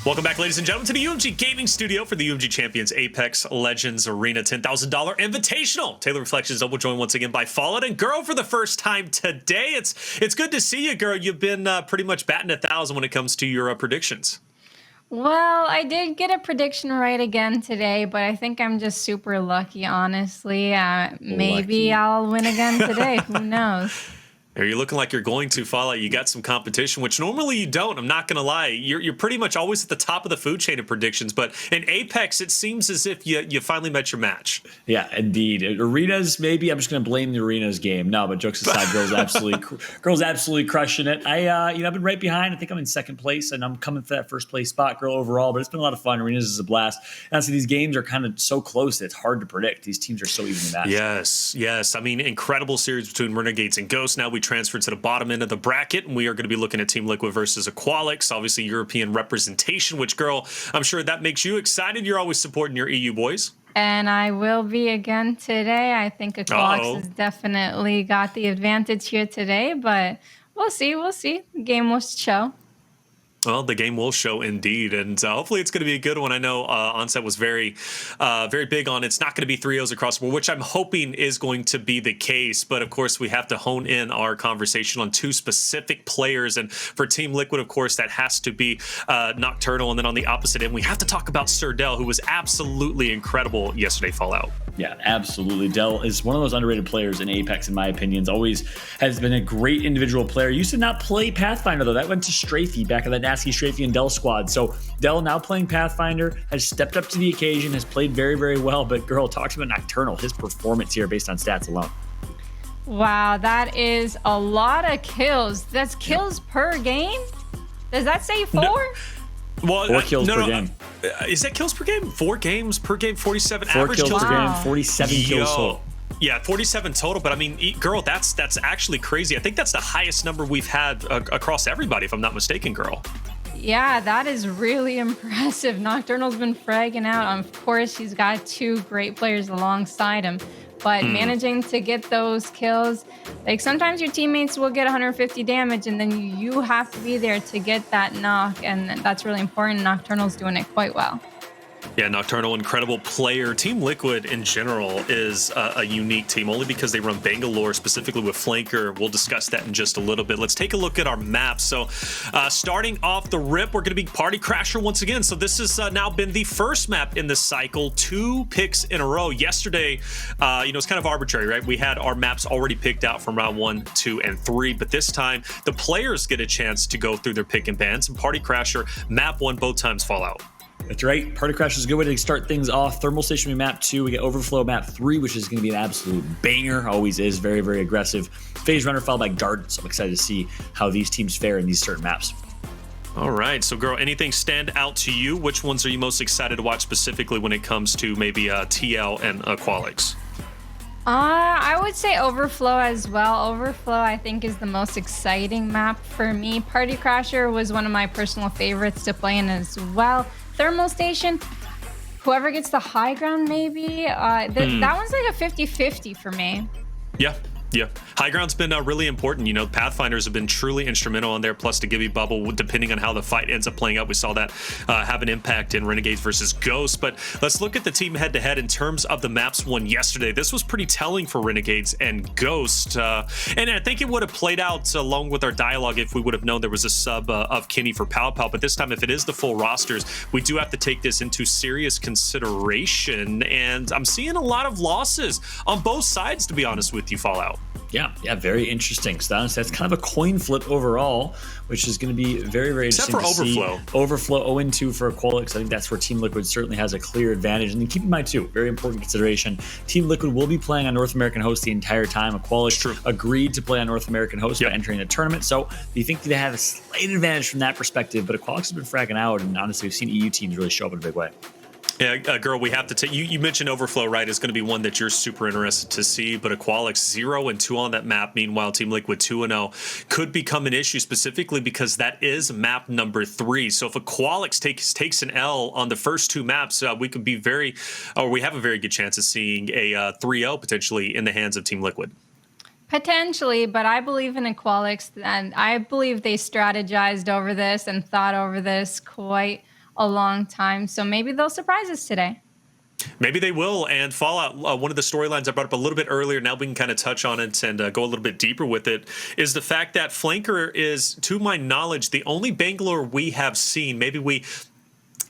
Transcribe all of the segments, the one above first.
Welcome back, ladies and gentlemen, to the UMG Gaming Studio for the UMG Champions Apex Legends Arena $10,000 Invitational. Taylor Reflections double joined once again by Fallout and Girl for the first time today. It's good to see you, Girl. You've been pretty much batting 1,000 when it comes to your predictions. Well, I did get a prediction right again today, but I think I'm just super lucky, honestly. Maybe I'll win again today. Who knows? Are you looking like you're going to, Fallout? You got some competition, which normally you don't. I'm not going to lie. You're pretty much always at the top of the food chain of predictions. But in Apex, it seems as if you finally met your match. Yeah, indeed. Arenas, maybe I'm just going to blame the Arenas game. No, but jokes aside, girls absolutely crushing it. I've been right behind. I think I'm in second place, and I'm coming for that first place spot, Girl, overall. But it's been a lot of fun. Arenas is a blast. And honestly, these games are kind of so close that it's hard to predict. These teams are so evenly matched. Yes. I mean, incredible series between Renegades and Ghost. Now we transferred to the bottom end of the bracket, and we are going to be looking at Team Liquid versus Aqualix, obviously European representation, which, Girl, I'm sure that makes you excited. You're always supporting your EU boys. And I will be again today. I think Aqualix has definitely got the advantage here today, but we'll see. The game will show. Well, the game will show indeed, and hopefully it's going to be a good one. I know Onset was very big on it's not going to be 3-0s across the board, which I'm hoping is going to be the case. But, of course, we have to hone in our conversation on two specific players. And for Team Liquid, of course, that has to be Nocturnal. And then on the opposite end, we have to talk about SirDel, who was absolutely incredible yesterday, Fallout. Yeah, absolutely. Del is one of those underrated players in Apex, in my opinion. Always has been a great individual player. Used to not play Pathfinder, though. That went to Strafey back in that Gnaske, Strafey, and Del squad. So Del, now playing Pathfinder, has stepped up to the occasion, has played very, very well. But, Girl, talks about Nocturnal, his performance here based on stats alone. Wow, that is a lot of kills. That's kills per game? Does that say 4? No. Well, 4 kills per game. Is that kills per game? 4 games per game, 47 4 average kills per game, 47 kills total. Yeah, 47 total. But I mean, Girl, that's actually crazy. I think that's the highest number we've had across everybody, if I'm not mistaken, Girl. Yeah, that is really impressive. Nocturnal's been fragging out. Of course, he's got 2 great players alongside him. But managing to get those kills, like sometimes your teammates will get 150 damage and then you have to be there to get that knock. And that's really important. Nocturnal's doing it quite well. Yeah, Nocturnal, incredible player. Team Liquid in general is a unique team only because they run Bangalore, specifically with Flanker. We'll discuss that in just a little bit. Let's take a look at our maps. So starting off the rip, we're going to be Party Crasher once again. So this has now been the first map in this cycle, 2 picks in a row. Yesterday, it's kind of arbitrary, right? We had our maps already picked out from round 1, 2, and 3. But this time, the players get a chance to go through their pick and bans. And Party Crasher, map 1, both times Fallout. That's right. Party Crash is a good way to start things off. Thermal Station will be map 2. We get Overflow map 3, which is going to be an absolute banger. Always is. Very, very aggressive. Phase Runner followed by Garden. So I'm excited to see how these teams fare in these certain maps. All right. So, Girl, anything stand out to you? Which ones are you most excited to watch specifically when it comes to maybe TL and Aqualix? I would say Overflow as well. Overflow, I think, is the most exciting map for me. Party Crasher was one of my personal favorites to play in as well. Thermal Station, whoever gets the high ground, maybe. That one's like a 50-50 for me. Yeah. High ground's been really important. You know, Pathfinders have been truly instrumental on there, plus to give you bubble, depending on how the fight ends up playing out. We saw that have an impact in Renegades versus Ghost. But let's look at the team head-to-head in terms of the maps won yesterday. This was pretty telling for Renegades and Ghost. And I think it would have played out along with our dialogue if we would have known there was a sub of Kenny for PowPow. But this time, if it is the full rosters, we do have to take this into serious consideration. And I'm seeing a lot of losses on both sides, to be honest with you, Fallout. Yeah, very interesting. So that's kind of a coin flip overall, which is going to be very, very interesting. Except for Overflow. Overflow 0-2 for Aqualix. I think that's where Team Liquid certainly has a clear advantage. And then keep in mind, too, very important consideration, Team Liquid will be playing on North American host the entire time. Aqualix agreed to play on North American host by entering the tournament. So you think they have a slight advantage from that perspective, but Aqualix has been fragging out, and honestly, we've seen EU teams really show up in a big way. Yeah, Girl, we have to take you mentioned Overflow, right? Is going to be one that you're super interested to see, but Aqualix 0-2 on that map. Meanwhile, Team Liquid 2-0 could become an issue, specifically because that is map number 3. So if Aqualix takes an L on the first 2 maps, we could be we have a very good chance of seeing a 3-0 potentially in the hands of Team Liquid. Potentially, but I believe in Aqualix, and I believe they strategized over this and thought over this quite a long time. So maybe they'll surprise us today. Maybe they will. And Fallout, one of the storylines I brought up a little bit earlier, now we can kind of touch on it and go a little bit deeper with it, is the fact that Flanker is, to my knowledge, the only Bangalore we have seen. Maybe we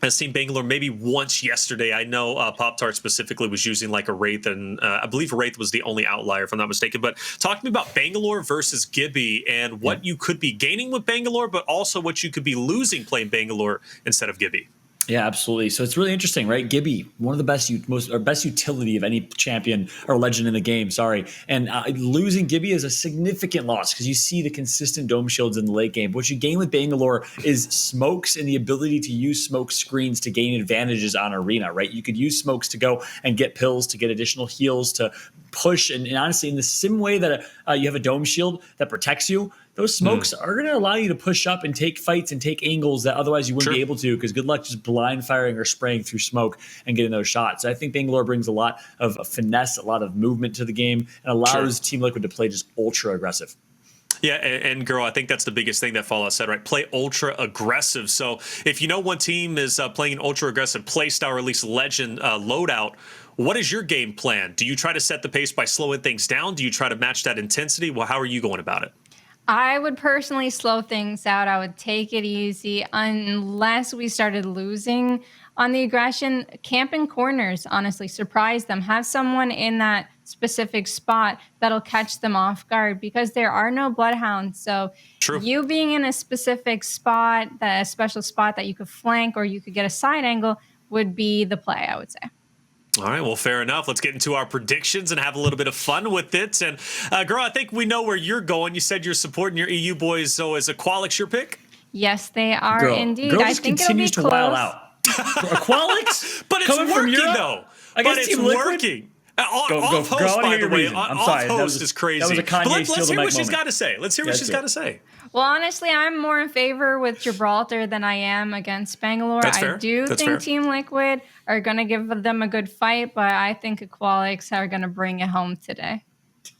have seen Bangalore maybe once yesterday. I know Pop-Tart specifically was using like a Wraith, and I believe Wraith was the only outlier, if I'm not mistaken. But talk to me about Bangalore versus Gibby and what you could be gaining with Bangalore, but also what you could be losing playing Bangalore instead of Gibby. Yeah, absolutely. So it's really interesting, right? Gibby, one of the best utility of any champion or legend in the game. Sorry, and losing Gibby is a significant loss because you see the consistent dome shields in the late game. But what you gain with Bangalore is smokes and the ability to use smoke screens to gain advantages on arena, right? You could use smokes to go and get pills, to get additional heals, to push, and honestly, in the same way that you have a dome shield that protects you, those smokes are going to allow you to push up and take fights and take angles that otherwise you wouldn't be able to, because good luck just blind firing or spraying through smoke and getting those shots. So I think Bangalore brings a lot of finesse, a lot of movement to the game, and allows Team Liquid to play just ultra aggressive. Yeah, and girl, I think that's the biggest thing that Fallout said, right? Play ultra aggressive. So if you know one team is playing an ultra aggressive play style, or at least legend loadout, what is your game plan? Do you try to set the pace by slowing things down? Do you try to match that intensity? Well, how are you going about it? I would personally slow things out. I would take it easy unless we started losing on the aggression. Camp in corners, honestly, surprise them. Have someone in that specific spot that'll catch them off guard, because there are no bloodhounds. So you being in a specific spot, a special spot that you could flank or you could get a side angle, would be the play, I would say. All right, well, fair enough. Let's get into our predictions and have a little bit of fun with it. And, girl, I think we know where you're going. You said you're supporting your EU boys, so is Aqualix your pick? Yes, they are indeed. Girl I think it'll be close. Wild out. Aqualix? But it's working, though. I guess it's working. Off host, by the way. Off host is crazy. That was a Kanye let's hear what she's got to say. Let's hear what she's got to say. Well, honestly, I'm more in favor with Gibraltar than I am against Bangalore. That's fair. I do think Team Liquid are going to give them a good fight, but I think Aqualix are going to bring it home today.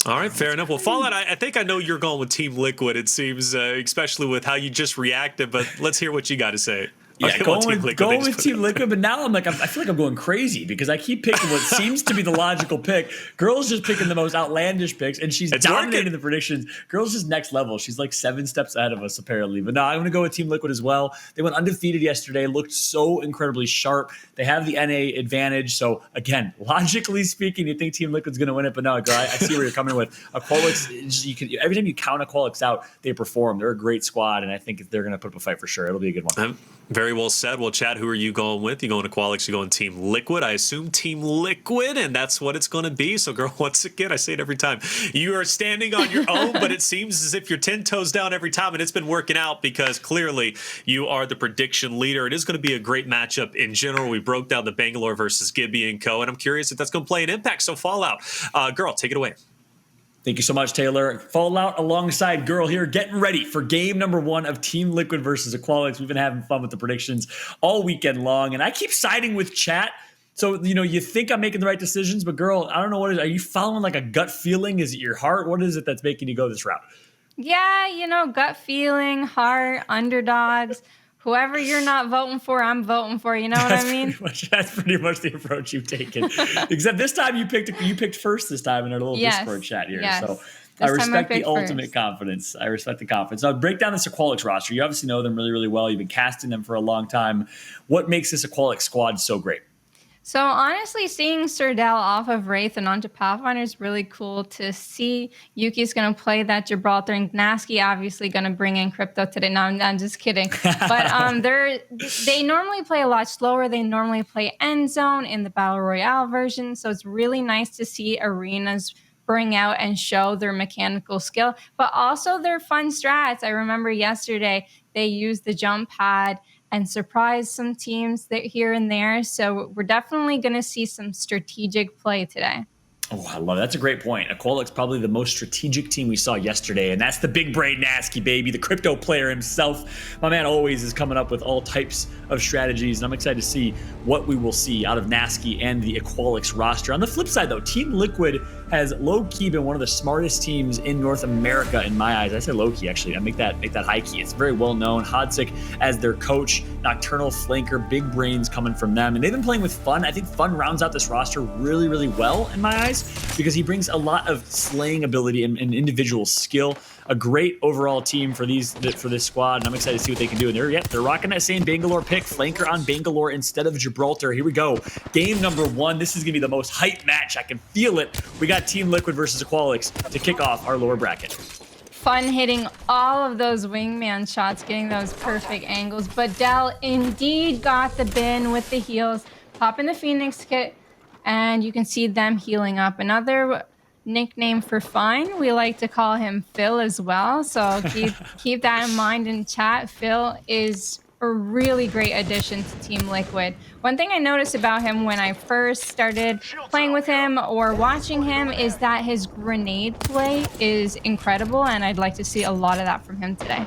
All right, fair enough. Well, Fallout, I think I know you're going with Team Liquid, it seems, especially with how you just reacted, but let's hear what you got to say. Yeah, going with Team Liquid, but now I feel like I'm going crazy because I keep picking what seems to be the logical pick. Girl's just picking the most outlandish picks, and she's dominating the predictions. Girl's just next level. She's like 7 steps ahead of us, apparently. But no, I'm going to go with Team Liquid as well. They went undefeated yesterday, looked so incredibly sharp. They have the NA advantage. So, again, logically speaking, you think Team Liquid's going to win it, but no, girl, I see where you're coming with. Aqualix, every time you count Aqualix out, they perform. They're a great squad, and I think they're going to put up a fight for sure. It'll be a good one. Very well said. Well, Chad, who are you going with? You going to Aqualix? You going Team Liquid? I assume Team Liquid, and that's what it's going to be. So, girl, once again, I say it every time. You are standing on your own, but it seems as if you're 10 toes down every time, and it's been working out because clearly you are the prediction leader. It is going to be a great matchup in general. We broke down the Bangalore versus Gibby and co, and I'm curious if that's going to play an impact. So, Fallout, girl, take it away. Thank you so much, Taylor. Fallout alongside Girl here, getting ready for game number 1 of Team Liquid versus Aqualix. We've been having fun with the predictions all weekend long, and I keep siding with chat. So, you think I'm making the right decisions, but girl, I don't know what it is. Are you following like a gut feeling? Is it your heart? What is it that's making you go this route? Yeah, gut feeling, heart, underdogs. Whoever you're not voting for, I'm voting for. You know what I mean? That's pretty much the approach you've taken. Except this time you picked first this time in our little Discord chat here. Yes. So I respect the ultimate confidence. I respect the confidence. Now, break down this Aqualix roster. You obviously know them really, really well. You've been casting them for a long time. What makes this Aqualix squad so great? So honestly, seeing SirDel off of Wraith and onto Pathfinder is really cool to see. Yuki's going to play that Gibraltar, and Gnaske obviously going to bring in crypto today. No, I'm just kidding. But they normally play a lot slower. They normally play end zone in the Battle Royale version. So it's really nice to see arenas bring out and show their mechanical skill, but also their fun strats. I remember yesterday they used the jump pad and surprise some teams that here and there. So we're definitely going to see some strategic play today. Oh, I love it. That's a great point. Aqualix probably the most strategic team we saw yesterday, and that's the big brain Gnaske, baby, the crypto player himself. My man always is coming up with all types of strategies, and I'm excited to see what we will see out of Gnaske and the Aqualix roster. On the flip side, though, Team Liquid has low-key been one of the smartest teams in North America in my eyes. I say low-key, actually. I make that high-key. It's very well-known. Hodzic as their coach, Nocturnal Flanker, big brains coming from them, and they've been playing with Fun. I think Fun rounds out this roster really, really well in my eyes, because he brings a lot of slaying ability and individual skill. A great overall team for this squad, and I'm excited to see what they can do. And they're rocking that same Bangalore pick, flanker on Bangalore instead of Gibraltar. Here we go. Game number 1. This is gonna be the most hype match. I can feel it. We got Team Liquid versus Aqualix to kick off our lower bracket. Fun hitting all of those wingman shots, getting those perfect angles. But Del indeed got the bin with the heals, popping the Phoenix kit, and you can see them healing up. Another nickname for Fun, we like to call him Phil as well. So keep that in mind in chat. Phil is a really great addition to Team Liquid. One thing I noticed about him when I first started playing with him or watching him is that his grenade play is incredible, and I'd like to see a lot of that from him today.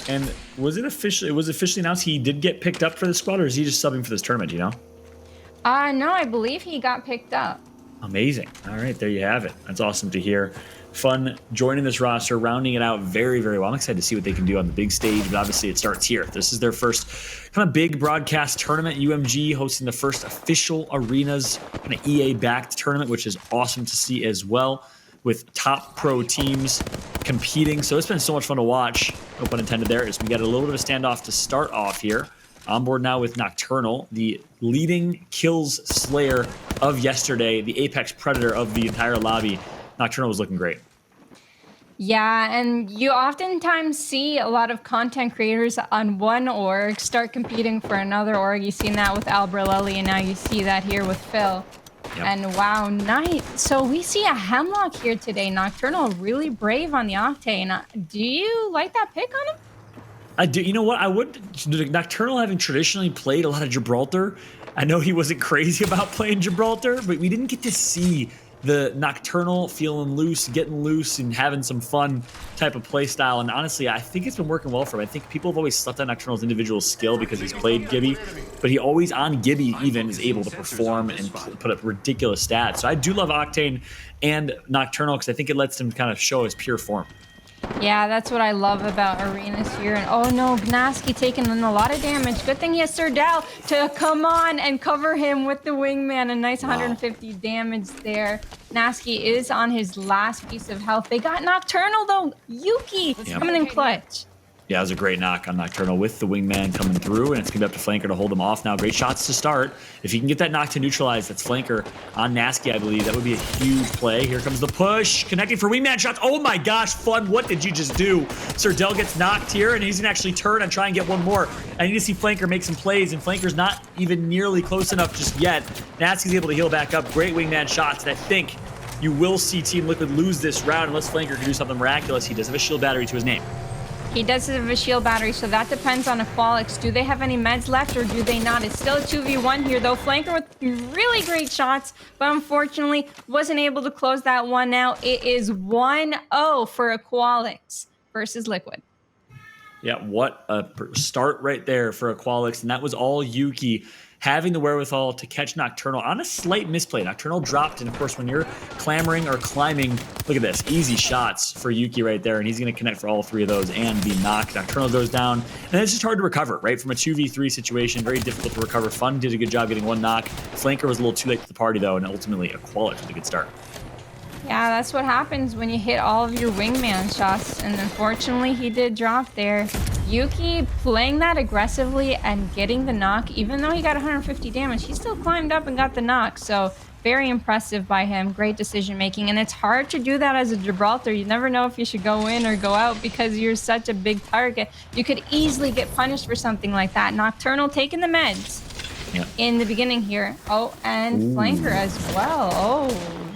And was it officially announced he did get picked up for the squad, or is he just subbing for this tournament, do you know? No, I believe he got picked up. Amazing. All right, there you have it. That's awesome to hear. Fun joining this roster, rounding it out very, very well. I'm excited to see what they can do on the big stage, but obviously it starts here. This is their first kind of big broadcast tournament. UMG hosting the first official arenas, kind of EA-backed tournament, which is awesome to see as well, with top pro teams competing. So it's been so much fun to watch. No pun intended there. As we got a little bit of a standoff to start off here. On board now with Nocturnal, the leading kills slayer of yesterday, the apex predator of the entire lobby. Nocturnal was looking great. Yeah, and you oftentimes see a lot of content creators on one org start competing for another org. You've seen that with Albrelelli, and now you see that here with Phil. Yep. And wow, nice. So we see a Hemlock here today. Nocturnal really brave on the Octane. Do you like that pick on him? I do. You know what? I would. Nocturnal, having traditionally played a lot of Gibraltar, I know he wasn't crazy about playing Gibraltar, but we didn't get to see the Nocturnal feeling loose, getting loose, and having some fun type of play style. And honestly, I think it's been working well for him. I think people have always slept on Nocturnal's individual skill because he's played Gibby, but he always on Gibby even is able to perform and put up ridiculous stats. So I do love Octane and Nocturnal because I think it lets him kind of show his pure form. Yeah, that's what I love about arenas here. And oh no, Gnaske taking in a lot of damage. Good thing he has SirDel to come on and cover him with the wingman. A nice 150 damage there. Gnaske is on his last piece of health. They got Nocturnal though. Yuki coming in clutch. Yeah, it was a great knock on Nocturnal with the wingman coming through, and it's going to be up to Flanker to hold him off now. Great shots to start. If he can get that knock to neutralize, that's Flanker on Gnaske, I believe. That would be a huge play. Here comes the push. Connecting for wingman shots. Oh my gosh, Fun, what did you just do? SirDel gets knocked here, and he's going to actually turn and try and get one more. I need to see Flanker make some plays, and Flanker's not even nearly close enough just yet. Gnaske's able to heal back up. Great wingman shots, and I think you will see Team Liquid lose this round unless Flanker can do something miraculous. He does have a shield battery to his name. He does have a shield battery, so that depends on Aqualix. Do they have any meds left or do they not? It's still a 2v1 here, though. Flanker with really great shots, but unfortunately wasn't able to close that one out. It is 1-0 for Aqualix versus Liquid. Yeah, what a start right there for Aqualix, and that was all Yuki having the wherewithal to catch Nocturnal on a slight misplay. Nocturnal dropped, and of course, when you're clambering or climbing, look at this, easy shots for Yuki right there, and he's going to connect for all three of those and be knocked. Nocturnal goes down, and it's just hard to recover, right? From a 2v3 situation, very difficult to recover. Fun did a good job getting one knock. Flanker was a little too late to the party, though, and ultimately Aqualix with a good start. Yeah, that's what happens when you hit all of your wingman shots, and unfortunately, he did drop there. Yuki playing that aggressively and getting the knock, even though he got 150 damage, he still climbed up and got the knock. So very impressive by him. Great decision making. And it's hard to do that as a Gibraltar. You never know if you should go in or go out because you're such a big target. You could easily get punished for something like that. Nocturnal taking the meds in the beginning here. Oh, and Flanker as well. Oh.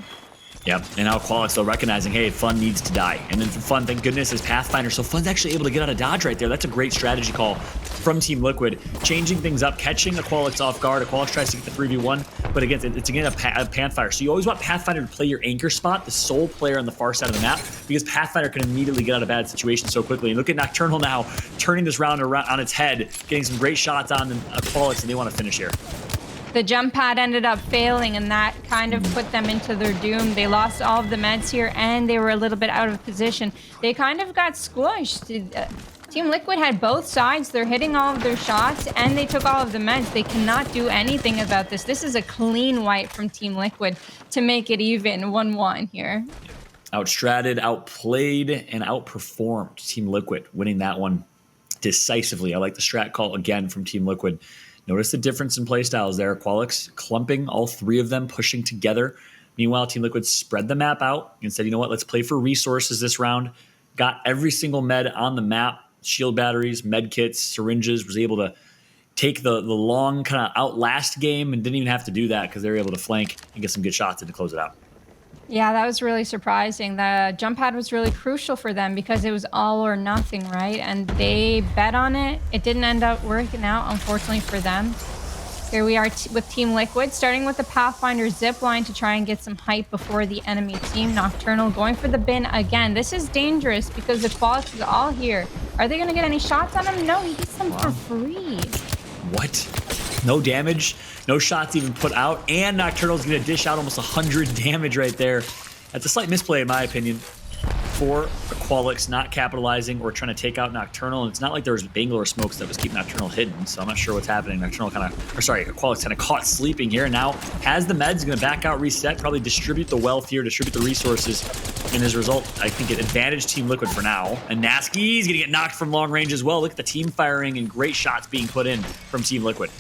Yep, and now Aqualix, though, recognizing, hey, Fun needs to die. And then for Fun, thank goodness, is Pathfinder. So Fun's actually able to get out of dodge right there. That's a great strategy call from Team Liquid. Changing things up, catching Aqualix off guard. Aqualix tries to get the 3v1, but again, it's again a Pathfinder. So you always want Pathfinder to play your anchor spot, the sole player on the far side of the map, because Pathfinder can immediately get out of bad situations so quickly. And look at Nocturnal now, turning this round around on its head, getting some great shots on Aqualix, and they want to finish here. The jump pad ended up failing, and that kind of put them into their doom. They lost all of the meds here, and they were a little bit out of position. They kind of got squished. Team Liquid had both sides. They're hitting all of their shots, and they took all of the meds. They cannot do anything about this. This is a clean wipe from Team Liquid to make it even 1-1 here. Outstratted, outplayed, and outperformed Team Liquid, winning that one decisively. I like the strat call again from Team Liquid. Notice the difference in playstyles there. Aqualix clumping all three of them, pushing together. Meanwhile, Team Liquid spread the map out and said, you know what, let's play for resources this round. Got every single med on the map, shield batteries, med kits, syringes, was able to take the long kind of outlast game and didn't even have to do that because they were able to flank and get some good shots in to close it out. Yeah, that was really surprising. The jump pad was really crucial for them because it was all or nothing, right? And they bet on it. It didn't end up working out, unfortunately for them. Here we are with Team Liquid, starting with the Pathfinder zip line to try and get some hype before the enemy team. Nocturnal going for the bin again. This is dangerous because the Aqualix is all here. Are they going to get any shots on him? No, he gets them for free. What? No damage, no shots even put out, and Nocturnal's going to dish out almost 100 damage right there. That's a slight misplay in my opinion for Aqualix, not capitalizing or trying to take out Nocturnal. And it's not like there was Bangle or smokes that was keeping Nocturnal hidden, so I'm not sure what's happening. Aqualix kind of caught sleeping here, and now has the meds, going to back out, reset, probably distribute the wealth here, distribute the resources. And as a result, I think it advantaged Team Liquid for now. And Gnaske is going to get knocked from long range as well. Look at the team firing and great shots being put in from Team Liquid.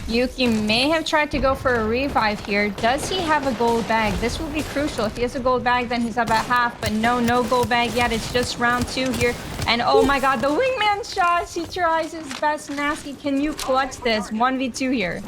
Yuki may have tried to go for a revive here. Does he have a gold bag? This will be crucial. If he has a gold bag, then he's up at half, but no gold bag yet. It's just round 2 here. And oh my god, the wingman shots. He tries his best. Gnaske, can you clutch this? 1v2 here.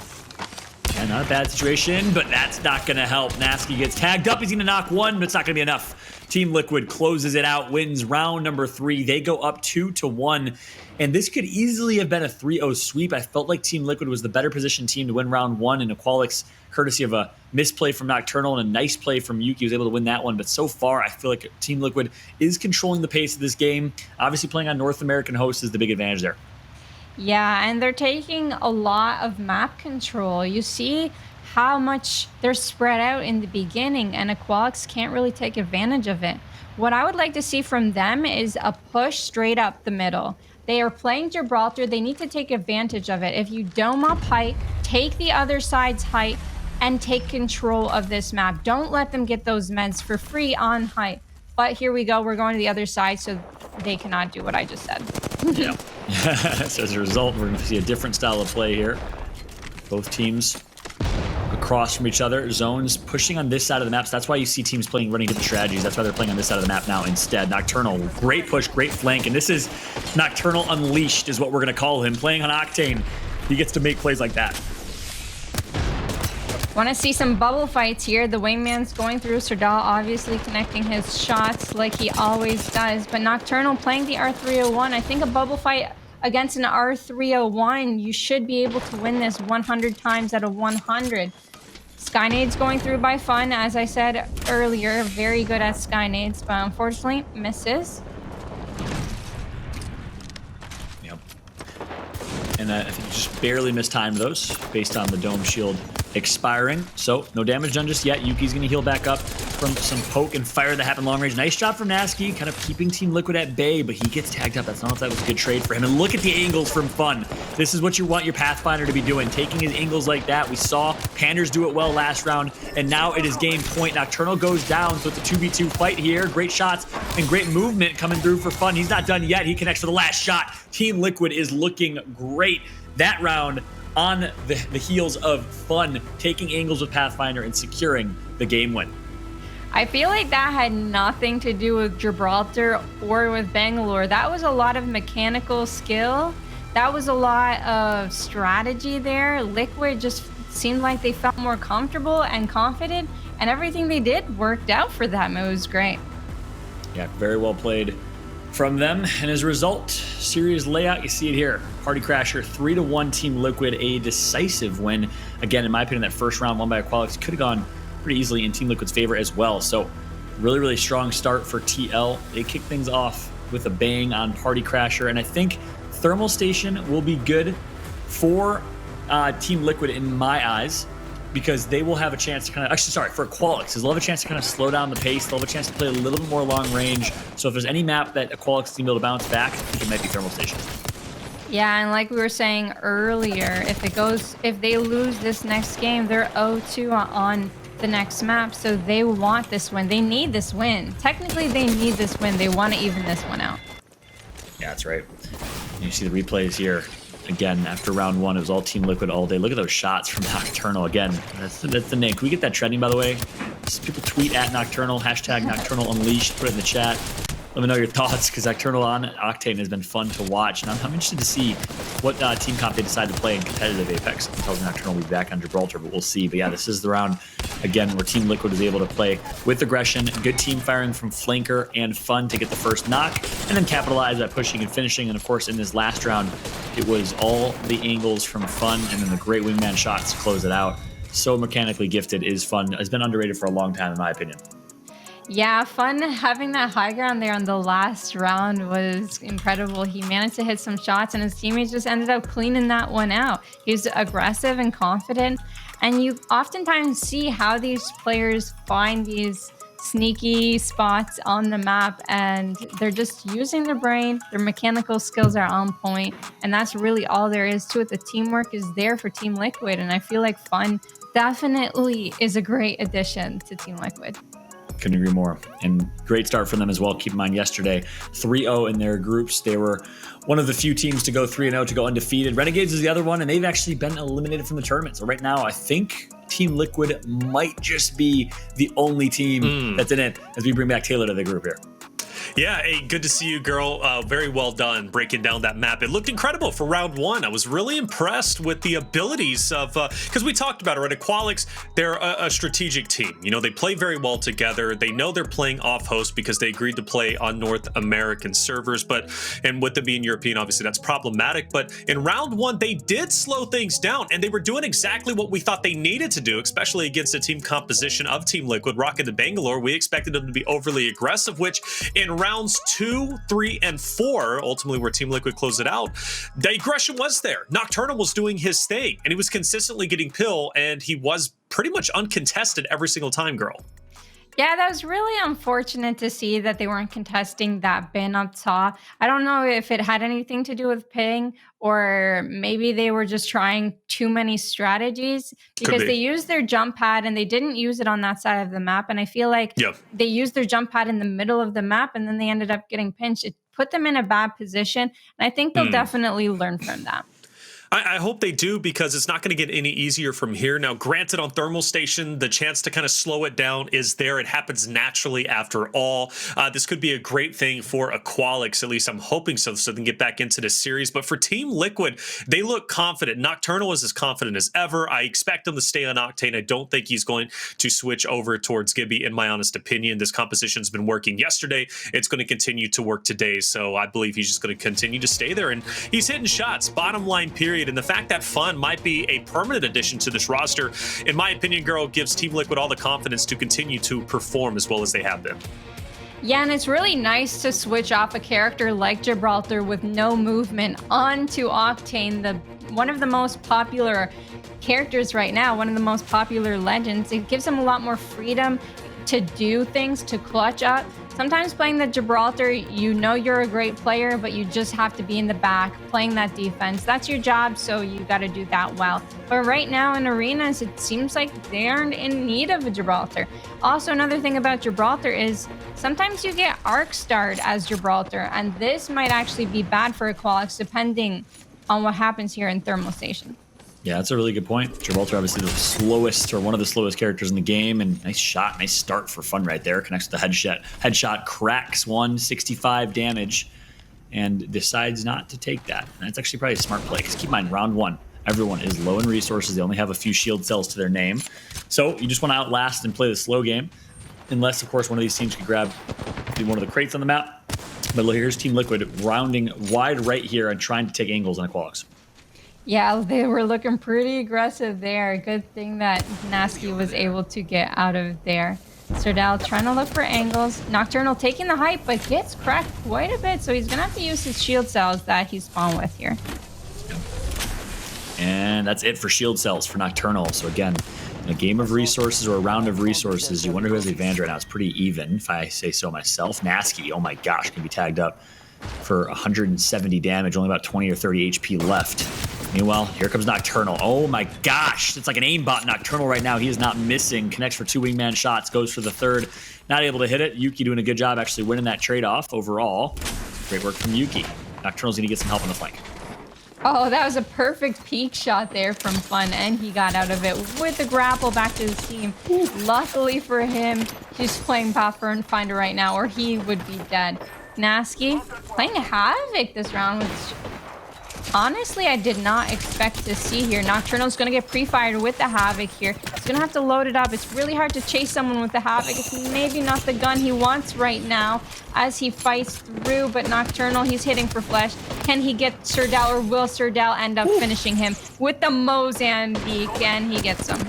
Yeah, not a bad situation, but that's not going to help. Gnaske gets tagged up. He's going to knock one, but it's not going to be enough. Team Liquid closes it out, wins round number 3. They go up 2-1. And this could easily have been a 3-0 sweep. I felt like Team Liquid was the better positioned team to win round 1, and Aqualix, courtesy of a misplay from Nocturnal and a nice play from Yuki, was able to win that one. But so far, I feel like Team Liquid is controlling the pace of this game. Obviously, playing on North American host is the big advantage there. Yeah, and they're taking a lot of map control. You see how much they're spread out in the beginning, and Aqualix can't really take advantage of it. What I would like to see from them is a push straight up the middle. They are playing Gibraltar. They need to take advantage of it. If you dome up height, take the other side's height, and take control of this map. Don't let them get those meds for free on height. But here we go. We're going to the other side, so they cannot do what I just said. Yeah. So as a result, we're going to see a different style of play here. Both teams across from each other. Zones pushing on this side of the map. So that's why you see teams running different strategies. That's why they're playing on this side of the map now instead. Nocturnal, great push, great flank. And this is Nocturnal Unleashed is what we're going to call him. Playing on Octane, he gets to make plays like that. Want to see some bubble fights here. The wingman's going through. SirDel obviously connecting his shots like he always does. But Nocturnal playing the R301. I think a bubble fight against an R301, you should be able to win this 100 times out of 100. Skynades going through by Fun, as I said earlier, very good at Skynades, but unfortunately misses. Yep. And I think just barely mistimed those based on the dome shield expiring. So no damage done just yet. Yuki's going to heal back up from some poke and fire that happened long range. Nice job from Gnaske, kind of keeping Team Liquid at bay, but he gets tagged up. That's not if that was a good trade for him. And look at the angles from Fun. This is what you want your Pathfinder to be doing, taking his angles like that. We saw Panders do it well last round, and now it is game point. Nocturnal goes down, so it's a 2v2 fight here. Great shots and great movement coming through for Fun. He's not done yet. He connects for the last shot. Team Liquid is looking great. That round on the heels of Fun, taking angles with Pathfinder and securing the game win. I feel like that had nothing to do with Gibraltar or with Bangalore. That was a lot of mechanical skill. That was a lot of strategy there. Liquid just seemed like they felt more comfortable and confident, and everything they did worked out for them. It was great. Yeah, very well played from them. And as a result, series layout, you see it here. Party Crasher 3-1 Team Liquid, a decisive win. Again, in my opinion, that first round won by Aqualix could have gone pretty easily in Team Liquid's favor as well. So really, really strong start for TL. They kick things off with a bang on Party Crasher. And I think Thermal Station will be good for Team Liquid in my eyes, because they will have a chance to for Aqualix, they'll have a chance to kind of slow down the pace. They'll have a chance to play a little bit more long range. So if there's any map that Aqualix can be able to bounce back, I think it might be Thermal Station. Yeah, and like we were saying earlier, if they lose this next game, they're 0-2 on the next map, so they want this win. They need this win. Technically, they need this win. They want to even this one out. Yeah, that's right. And you see the replays here. Again, after round one, it was all Team Liquid all day. Look at those shots from Nocturnal. Again, that's the name. Can we get that trending, by the way? Just people tweet at Nocturnal, hashtag Nocturnal Unleashed, put it in the chat. Let me know your thoughts, because Nocturnal on Octane has been fun to watch. And I'm interested to see what team comp they decide to play in competitive Apex. I'm telling Nocturnal will be back on Gibraltar, but we'll see. But yeah, this is the round, again, where Team Liquid is able to play with aggression, good team firing from Flanker, and fun to get the first knock, and then capitalize by pushing and finishing. And of course, in this last round, it was all the angles from fun, and then the great wingman shots to close it out. So mechanically gifted is fun. Has been underrated for a long time, in my opinion. Yeah, fun having that high ground there on the last round was incredible. He managed to hit some shots, and his teammates just ended up cleaning that one out. He was aggressive and confident, and you oftentimes see how these players find these sneaky spots on the map, and they're just using their brain. Their mechanical skills are on point, and that's really all there is to it. The teamwork is there for Team Liquid, and I feel like fun definitely is a great addition to Team Liquid. Couldn't agree more. And great start for them as well. Keep in mind, yesterday, 3-0 in their groups. They were one of the few teams to go 3-0, to go undefeated. Renegades is the other one, and they've actually been eliminated from the tournament. So right now, I think Team Liquid might just be the only team that's in it, as we bring back Taylor to the group here. Yeah, hey, good to see you, girl. Very well done breaking down that map. It looked incredible for round one. I was really impressed with the abilities of, because we talked about it, right? Aqualix, they're a strategic team. You know, they play very well together. They know they're playing off host because they agreed to play on North American servers, and with them being European, obviously that's problematic. But in round one, they did slow things down, and they were doing exactly what we thought they needed to do, especially against a team composition of Team Liquid, Rocket to Bangalore. We expected them to be overly aggressive, which in rounds 2, 3, and 4, ultimately where Team Liquid closed it out, the aggression was there. Nocturnal was doing his thing, and he was consistently getting pill, and he was pretty much uncontested every single time, girl. Yeah, that was really unfortunate to see that they weren't contesting that bin up top. I don't know if it had anything to do with ping, or maybe they were just trying too many strategies, because they used their jump pad and they didn't use it on that side of the map. And I feel like they used their jump pad in the middle of the map, and then they ended up getting pinched. It put them in a bad position, and I think they'll definitely learn from that. I hope they do, because it's not going to get any easier from here. Now, granted, on Thermal Station, the chance to kind of slow it down is there. It happens naturally after all. This could be a great thing for Aqualix, at least I'm hoping so they can get back into this series. But for Team Liquid, they look confident. Nocturnal is as confident as ever. I expect him to stay on Octane. I don't think he's going to switch over towards Gibby, in my honest opinion. This composition's been working yesterday. It's going to continue to work today. So I believe he's just going to continue to stay there. And he's hitting shots, bottom line, period. And the fact that fun might be a permanent addition to this roster, in my opinion, girl, gives Team Liquid all the confidence to continue to perform as well as they have been. Yeah, and it's really nice to switch off a character like Gibraltar with no movement onto Octane, one of the most popular characters right now, one of the most popular legends. It gives him a lot more freedom to do things, to clutch up. Sometimes playing the Gibraltar, you know you're a great player, but you just have to be in the back playing that defense. That's your job, so you got to do that well. But right now in arenas, it seems like they aren't in need of a Gibraltar. Also, another thing about Gibraltar is sometimes you get arc starred as Gibraltar, and this might actually be bad for Aqualix depending on what happens here in Thermal Station. Yeah, that's a really good point. Gibraltar, obviously the slowest, or one of the slowest characters in the game, and nice shot, nice start for fun right there. Connects to the headshot. Headshot cracks 165 damage, and decides not to take that. And that's actually probably a smart play, because keep in mind, round one, Everyone is low in resources. They only have a few shield cells to their name. So you just want to outlast and play the slow game. Unless, of course, one of these teams can grab one of the crates on the map. But look, here's Team Liquid rounding wide right here and trying to take angles on Aqualix. Yeah, they were looking pretty aggressive there. Good thing that Gnaske was able to get out of there. SirDel trying to look for angles. Nocturnal taking the hype, but gets cracked quite a bit, so he's going to have to use his shield cells that he spawned with here. And that's it for shield cells for Nocturnal. So again, in a game of resources or a round of resources, you wonder who has the advantage right now. It's pretty even, if I say so myself. Gnaske, oh my gosh, can be tagged up for 170 damage, only about 20 or 30 HP left. Meanwhile, here comes Nocturnal. Oh my gosh, it's like an aimbot Nocturnal right now. He is not missing. Connects for 2 wingman shots, goes for the third. Not able to hit it. Yuki doing a good job actually winning that trade-off overall. Great work from Yuki. Nocturnal's gonna get some help on the flank. Oh, that was a perfect peek shot there from Fun, and he got out of it with the grapple back to his team. Luckily for him, he's playing Pathfinder right now, or he would be dead. Gnaske playing Havoc this round, which honestly I did not expect to see here. Nocturnal's going to get pre-fired with the Havoc here. He's going to have to load it up. It's really hard to chase someone with the Havoc. It's maybe not the gun he wants right now as he fights through, but Nocturnal, he's hitting for flesh. Can he get SirDel, or will SirDel end up finishing him with the Mozambique? And he gets him.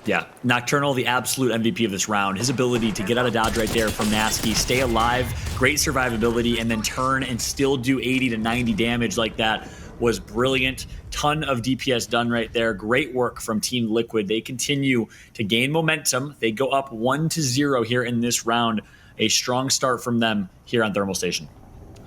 Yeah, Nocturnal, the absolute MVP of this round. His ability to get out of dodge right there from Gnaske, stay alive, great survivability, and then turn and still do 80 to 90 damage like that was brilliant. Ton of DPS done right there. Great work from Team Liquid. They continue to gain momentum. They go up 1-0 here in this round. A strong start from them here on Thermal Station.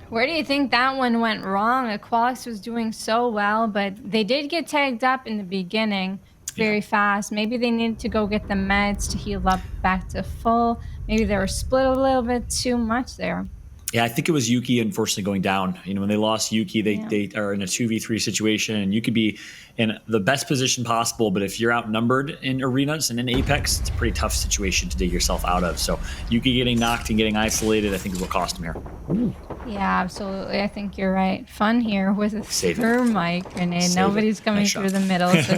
Where do you think that one went wrong? Aqualix was doing so well, but they did get tagged up in the beginning very fast. Maybe they needed to go get the meds to heal up back to full. Maybe they were split a little bit too much there. Yeah, I think it was Yuki, unfortunately, going down. You know, when they lost Yuki, they are in a 2v3 situation, and you could be in the best position possible, but if you're outnumbered in arenas and in Apex, it's a pretty tough situation to dig yourself out of. So Yuki getting knocked and getting isolated, I think is what cost him here. Ooh. Yeah, absolutely. I think you're right. Fun here with a thermite grenade. Nobody's coming through the middle, so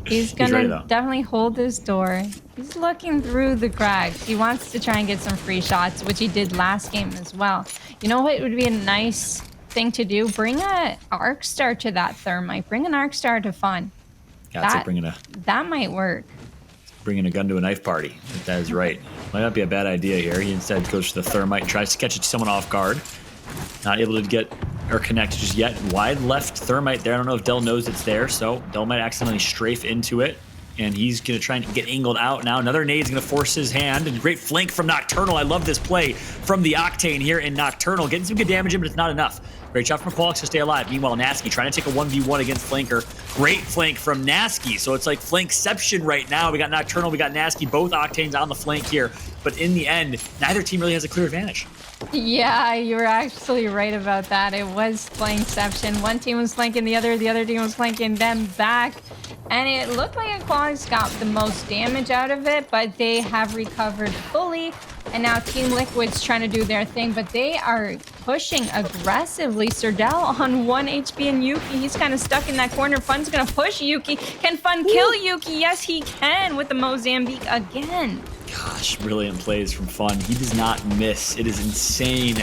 he's going to definitely hold his door. He's looking through the cracks. He wants to try and get some free shots, which he did last game as well. You know what would be a nice thing to do? Bring a arc star to that thermite. Bring an arc star to Fun. Yeah, that's like bringing that might work. Bringing a gun to a knife party. That is right. Might not be a bad idea here. He instead goes for the thermite, tries to catch someone off guard. Not able to get or connect just yet. Wide left thermite there. I don't know if Del knows it's there, so Del might accidentally strafe into it. And he's going to try and get angled out now. Another nade's going to force his hand. And great flank from Nocturnal. I love this play from the Octane here in Nocturnal. Getting some good damage in, but it's not enough. Great shot from Aqualix to stay alive. Meanwhile, Gnaske trying to take a 1v1 against Flanker. Great flank from Gnaske. So it's like flankception right now. We got Nocturnal, we got Gnaske, both Octanes on the flank here. But in the end, neither team really has a clear advantage. Yeah, you were actually right about that. It was flankception. One team was flanking the other team was flanking them back. And it looked like Aqualix got the most damage out of it, but they have recovered fully. And now Team Liquid's trying to do their thing, but they are pushing aggressively. SirDel on 1 HP and Yuki, he's kind of stuck in that corner. Fun's going to push Yuki. Can Fun kill Yuki? Yes, he can with the Mozambique again. Gosh, brilliant plays from Fun. He does not miss. It is insane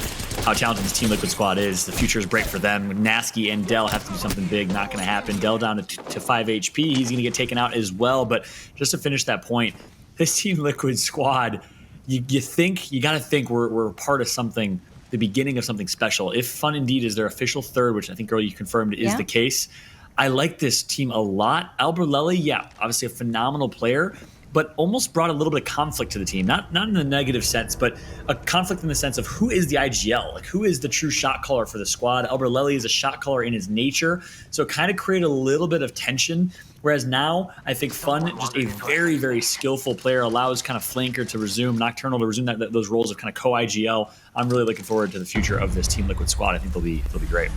how talented this Team Liquid squad is. The future is bright for them. Gnaske and Del have to do something big. Not going to happen. Del down to 5 HP. He's going to get taken out as well. But just to finish that point, this Team Liquid squad, you got to think we're part of something, the beginning of something special. If Fun indeed is their official third, which I think, girl, you confirmed is the case, I like this team a lot. Alberlelli, yeah, obviously a phenomenal player, but almost brought a little bit of conflict to the team. Not in a negative sense, but a conflict in the sense of who is the IGL? Like, who is the true shot caller for the squad? Alberlelli is a shot caller in his nature, so it kind of created a little bit of tension. Whereas now, I think Fun, just a very, very skillful player, allows kind of Flanker to resume, Nocturnal to resume those roles of kind of co-IGL. I'm really looking forward to the future of this Team Liquid squad. I think they'll be great.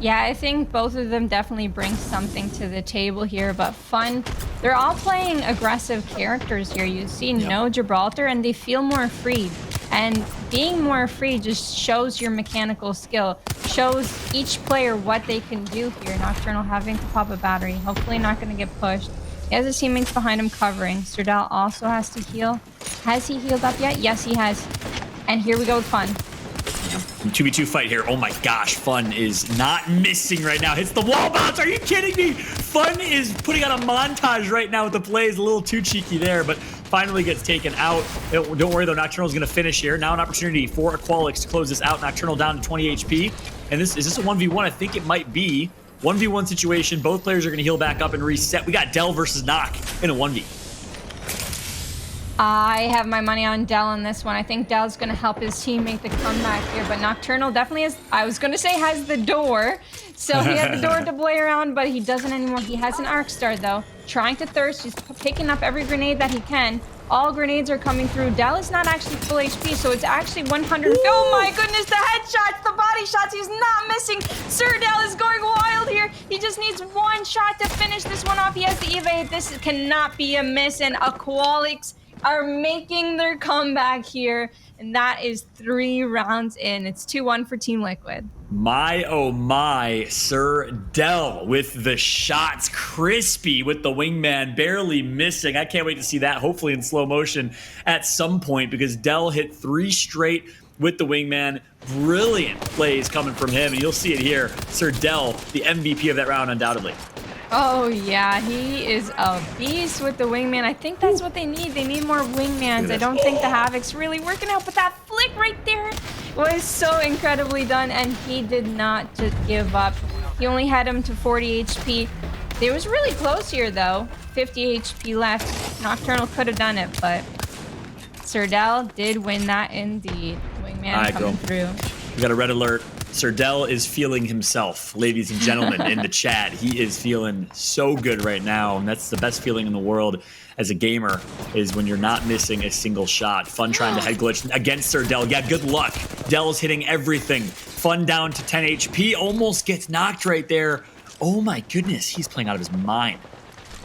Yeah, I think both of them definitely bring something to the table here, but Fun, they're all playing aggressive characters here. You see no Gibraltar, and they feel more free. And being more free just shows your mechanical skill, shows each player what they can do here. Nocturnal having to pop a battery, hopefully not going to get pushed. He has his teammates behind him covering. SirDel also has to heal. Has he healed up yet? Yes, he has. And here we go with Fun. 2v2 fight here. Oh my gosh, Fun is not missing right now. Hits the wall bounce. Are you kidding me? Fun is putting on a montage right now with the plays. A little too cheeky there, but finally gets taken out. Don't worry though, Nocturnal's gonna finish here. Now an opportunity for Aqualix to close this out. Nocturnal down to 20 HP. And is this a 1v1? I think it might be. 1v1 situation. Both players are gonna heal back up and reset. We got Del versus Noc in a 1v. I have my money on Del on this one. I think Del's going to help his team make the comeback here, but Nocturnal definitely has, I was going to say has the door. So he had the door to play around, but he doesn't anymore. He has an Arc Star though. Trying to thirst, he's picking up every grenade that he can. All grenades are coming through. Del is not actually full HP, so it's actually 100. Ooh. Oh my goodness, the headshots, the body shots, he's not missing. SirDel is going wild here. He just needs one shot to finish this one off. He has the evade. This cannot be a miss, and Aqualix are making their comeback here, and that is 3 rounds in. It's 2-1 for Team Liquid. My oh my, SirDel with the shots. Crispy with the wingman, barely missing. I can't wait to see that, hopefully in slow motion at some point, because Del hit 3 straight with the wingman. Brilliant plays coming from him, and you'll see it here. SirDel, the MVP of that round, undoubtedly. Oh yeah, he is a beast with the wingman. I think that's what they need. They need more wingmans. I don't think the Havoc's really working out, but that flick right there was so incredibly done, and he did not just give up. He only had him to 40 HP. It was really close here though. 50 HP left. Nocturnal could have done it, but SirDel did win that indeed. Wingman coming through. We got a red alert. SirDel is feeling himself, ladies and gentlemen, in the chat. He is feeling so good right now, and that's the best feeling in the world as a gamer, is when you're not missing a single shot. Fun trying to head glitch against SirDel. Yeah, good luck. Del's hitting everything. Fun down to 10 HP, almost gets knocked right there. Oh my goodness, he's playing out of his mind.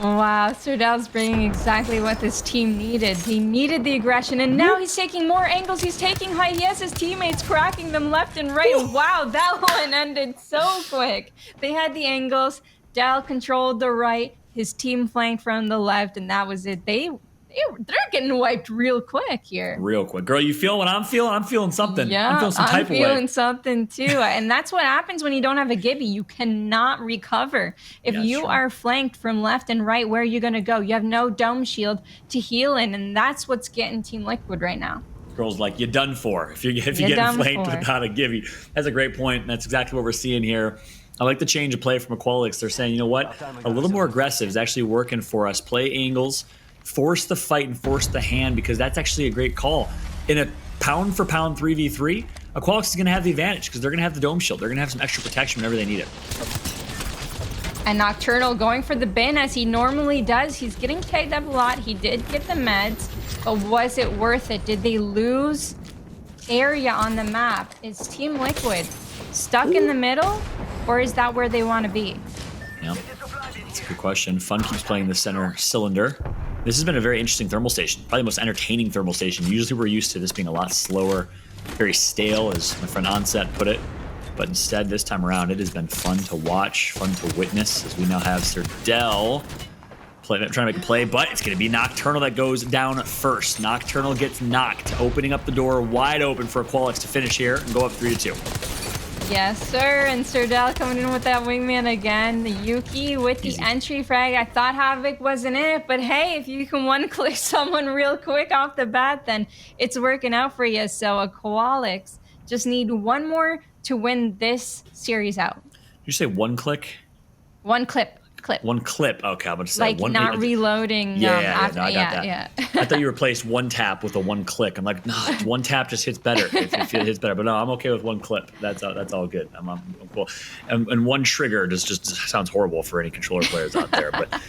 Wow, SirDel's bringing exactly what this team needed. He needed the aggression, and now he's taking more angles. He's taking high. He has his teammates cracking them left and right. Wow, that one ended so quick. They had the angles. Del controlled the right. His team flanked from the left, and that was it. They're getting wiped real quick here. Real quick. Girl, you feel what I'm feeling? I'm feeling something. Yeah, I'm feeling some type of way. I'm feeling something too. And that's what happens when you don't have a Gibby. You cannot recover. If you are flanked from left and right, where are you going to go? You have no dome shield to heal in, and that's what's getting Team Liquid right now. Girls like, you're done for if you're getting flanked without a Gibby. That's a great point, and that's exactly what we're seeing here. I like the change of play from Aqualix. They're saying, you know what? A little more aggressive is actually working for us. Play angles, force the fight, and force the hand, because that's actually a great call. In a pound for pound 3v3, Aqualix is going to have the advantage because they're going to have the dome shield. They're going to have some extra protection whenever they need it. And Nocturnal going for the bin as he normally does. He's getting tagged up a lot. He did get the meds, but was it worth it? Did they lose area on the map? Is Team Liquid stuck in the middle, or is that where they want to be? Yeah, that's a good question. Fun keeps playing the center cylinder. This has been a very interesting thermal station, probably the most entertaining thermal station. Usually we're used to this being a lot slower, very stale, as my friend Onset put it. But instead, this time around, it has been fun to watch, fun to witness, as we now have SirDel trying to make a play, but it's going to be Nocturnal that goes down first. Nocturnal gets knocked, opening up the door wide open for Aqualix to finish here and go up 3-2. Yes, sir. And SirDel coming in with that wingman again. The Yuki with the entry frag. I thought Havoc wasn't in it, but hey, if you can one-click someone real quick off the bat, then it's working out for you. So Aqualix just need one more to win this series out. Did you say one click? One clip. One clip. Okay, I'm going to say like one. not reloading. No, I got that. Yeah. I thought you replaced one tap with a one click. I'm like, no, one tap just hits better. If it hits better, but no, I'm okay with one clip. That's all good. I'm cool. And one trigger just sounds horrible for any controller players out there, but.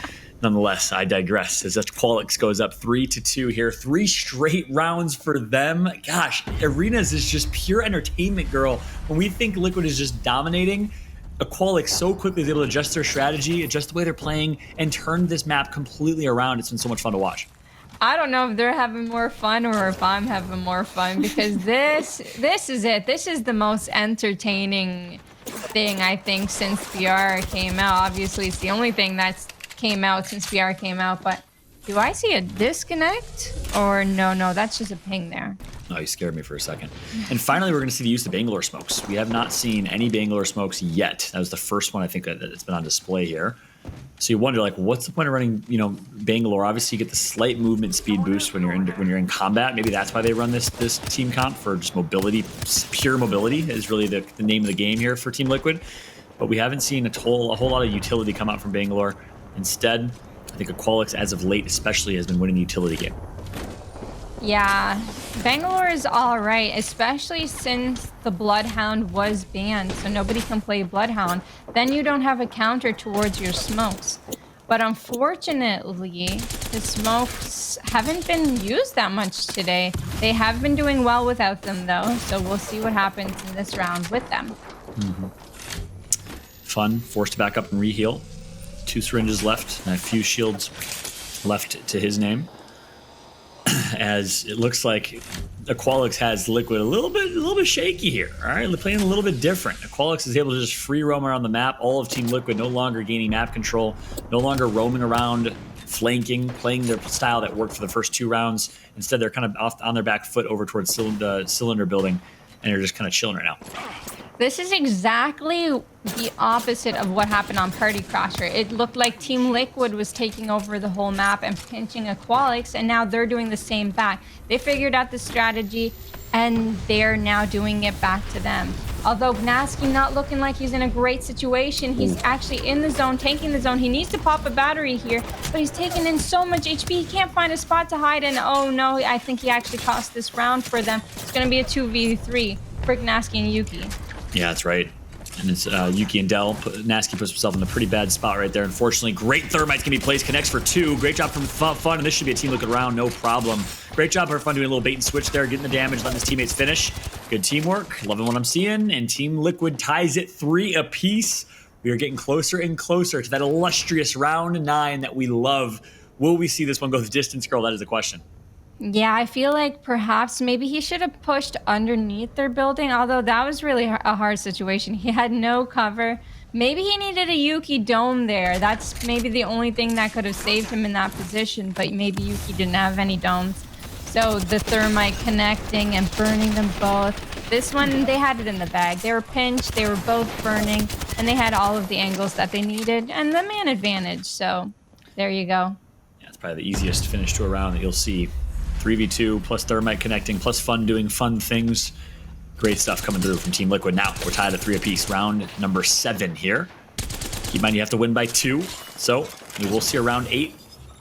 Nonetheless, I digress as Aqualix goes up 3-2 here. 3 straight rounds for them. Gosh, Arenas is just pure entertainment, girl. When we think Liquid is just dominating, Aqualix so quickly is able to adjust their strategy, adjust the way they're playing, and turn this map completely around. It's been so much fun to watch. I don't know if they're having more fun or if I'm having more fun, because this is it. This is the most entertaining thing, I think, since BR came out. Obviously, it's the only thing that's came out since BR came out, but do I see a disconnect? Or no, that's just a ping there. Oh, you scared me for a second. And finally, we're going to see the use of Bangalore smokes. We have not seen any Bangalore smokes yet. That was the first one I think that's been on display here. So you wonder, like, what's the point of running, Bangalore? Obviously, you get the slight movement speed boost when you're in combat. Maybe that's why they run this team comp, for just mobility. Pure mobility is really the name of the game here for Team Liquid. But we haven't seen a whole lot of utility come out from Bangalore. Instead, I think Aqualix, as of late especially, has been winning the utility game. Yeah, Bangalore is all right, especially since the Bloodhound was banned, so nobody can play Bloodhound. Then you don't have a counter towards your smokes. But unfortunately, the smokes haven't been used that much today. They have been doing well without them, though, so we'll see what happens in this round with them. Mm-hmm. Fun, forced to back up and reheal. 2 syringes left, and a few shields left to his name. As it looks like Aqualix has Liquid a little bit shaky here. All right, they're playing a little bit different. Aqualix is able to just free roam around the map. All of Team Liquid no longer gaining map control, no longer roaming around, flanking, playing their style that worked for the first 2 rounds. Instead, they're kind of off on their back foot over towards the cylinder building, and they're just kind of chilling right now. This is exactly the opposite of what happened on Party Crasher. It looked like Team Liquid was taking over the whole map and pinching Aqualix, and now they're doing the same back. They figured out the strategy, and they're now doing it back to them. Although Gnaske not looking like he's in a great situation, he's actually in the zone, tanking the zone. He needs to pop a battery here, but he's taking in so much HP, he can't find a spot to hide, and oh no, I think he actually cost this round for them. It's going to be a 2v3 for Gnaske and Yuki. Yeah, that's right. And it's Yuki and Del. Gnaske puts himself in a pretty bad spot right there. Unfortunately, great thermites can be placed. Connects for 2. Great job from Fun, and this should be a Team Liquid round, no problem. Great job for Fun doing a little bait and switch there, getting the damage, letting his teammates finish. Good teamwork. Loving what I'm seeing. And Team Liquid ties it 3 apiece. We are getting closer and closer to that illustrious round 9 that we love. Will we see this one go the distance, girl? That is the question. Yeah, I feel like perhaps maybe he should have pushed underneath their building, although that was really a hard situation. He had no cover. Maybe he needed a Yuki dome there. That's maybe the only thing that could have saved him in that position, but maybe Yuki didn't have any domes. So the thermite connecting and burning them both. This one, they had it in the bag. They were pinched, they were both burning, and they had all of the angles that they needed, and the man advantage. So there you go. Yeah, it's probably the easiest finish to a round that you'll see. 3v2 plus thermite connecting plus Fun doing fun things. Great stuff coming through from Team Liquid. Now we're tied at 3 apiece. Round number 7 here. Keep in mind you have to win by 2. So we will see a round 8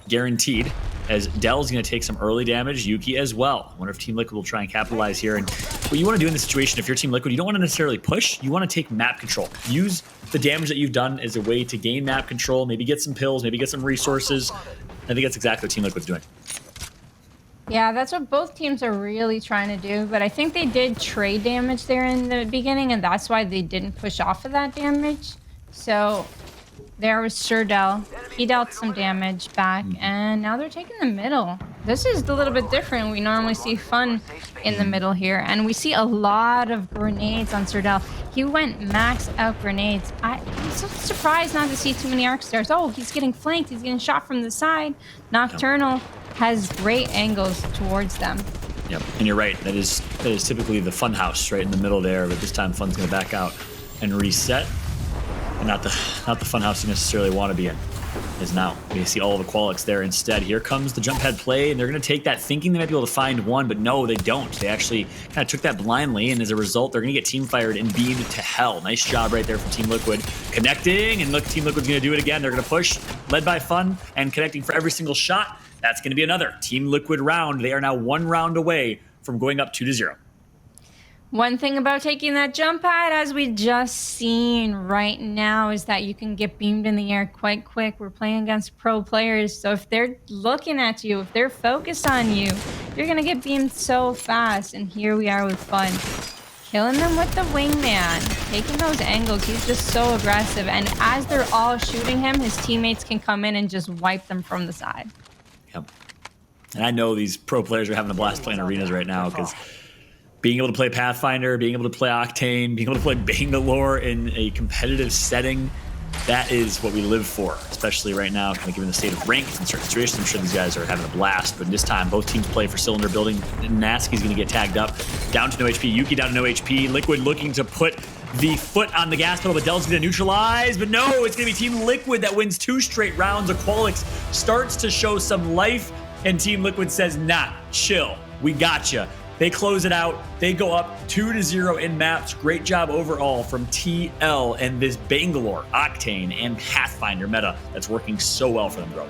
guaranteed, as Del's going to take some early damage. Yuki as well. I wonder if Team Liquid will try and capitalize here. And what you want to do in this situation, if you're Team Liquid, you don't want to necessarily push. You want to take map control. Use the damage that you've done as a way to gain map control. Maybe get some pills. Maybe get some resources. I think that's exactly what Team Liquid's doing. Yeah, that's what both teams are really trying to do, but I think they did trade damage there in the beginning, and that's why they didn't push off of that damage. So there was SirDel. He dealt some damage back, and now they're taking the middle. This is a little bit different. We normally see Fun in the middle here, and we see a lot of grenades on SirDel. He went max out grenades. I'm so surprised not to see too many arc stars. Oh, he's getting flanked. He's getting shot from the side. Nocturnal has great angles towards them. Yep, and you're right. That is typically the Fun house right in the middle there, but this time Fun's going to back out and reset. And not the Fun house you necessarily want to be in. Is now we see all of Aqualix there instead. Here comes the jump head play, and they're going to take that thinking they might be able to find one, but no, they don't. They actually kind of took that blindly, and as a result, they're going to get team fired and beamed to hell. Nice job right there from Team Liquid. Connecting, and look, Team Liquid's going to do it again. They're going to push, led by Fun, and connecting for every single shot. That's going to be another Team Liquid round. They are now 1 round away from going up 2-0. One thing about taking that jump pad, as we just seen right now, is that you can get beamed in the air quite quick. We're playing against pro players, so if they're looking at you, if they're focused on you, you're going to get beamed so fast. And here we are with Fun. Killing them with the wingman, taking those angles. He's just so aggressive, and as they're all shooting him, his teammates can come in and just wipe them from the side. Yep. And I know these pro players are having a blast playing arenas right now because being able to play Pathfinder, being able to play Octane, being able to play Bangalore in a competitive setting, that is what we live for, especially right now, kind of given the state of ranked in certain situations. I'm sure these guys are having a blast, but this time both teams play for cylinder building. Gnaske's going to get tagged up, down to no HP. Yuki down to no HP. Liquid looking to put the foot on the gas pedal, but Del's going to neutralize. But no, it's going to be Team Liquid that wins 2 straight rounds. Aqualix starts to show some life, and Team Liquid says, nah, chill, we gotcha. They close it out. They go up 2-0 in maps. Great job overall from TL and this Bangalore, Octane, and Pathfinder meta that's working so well for them, bro.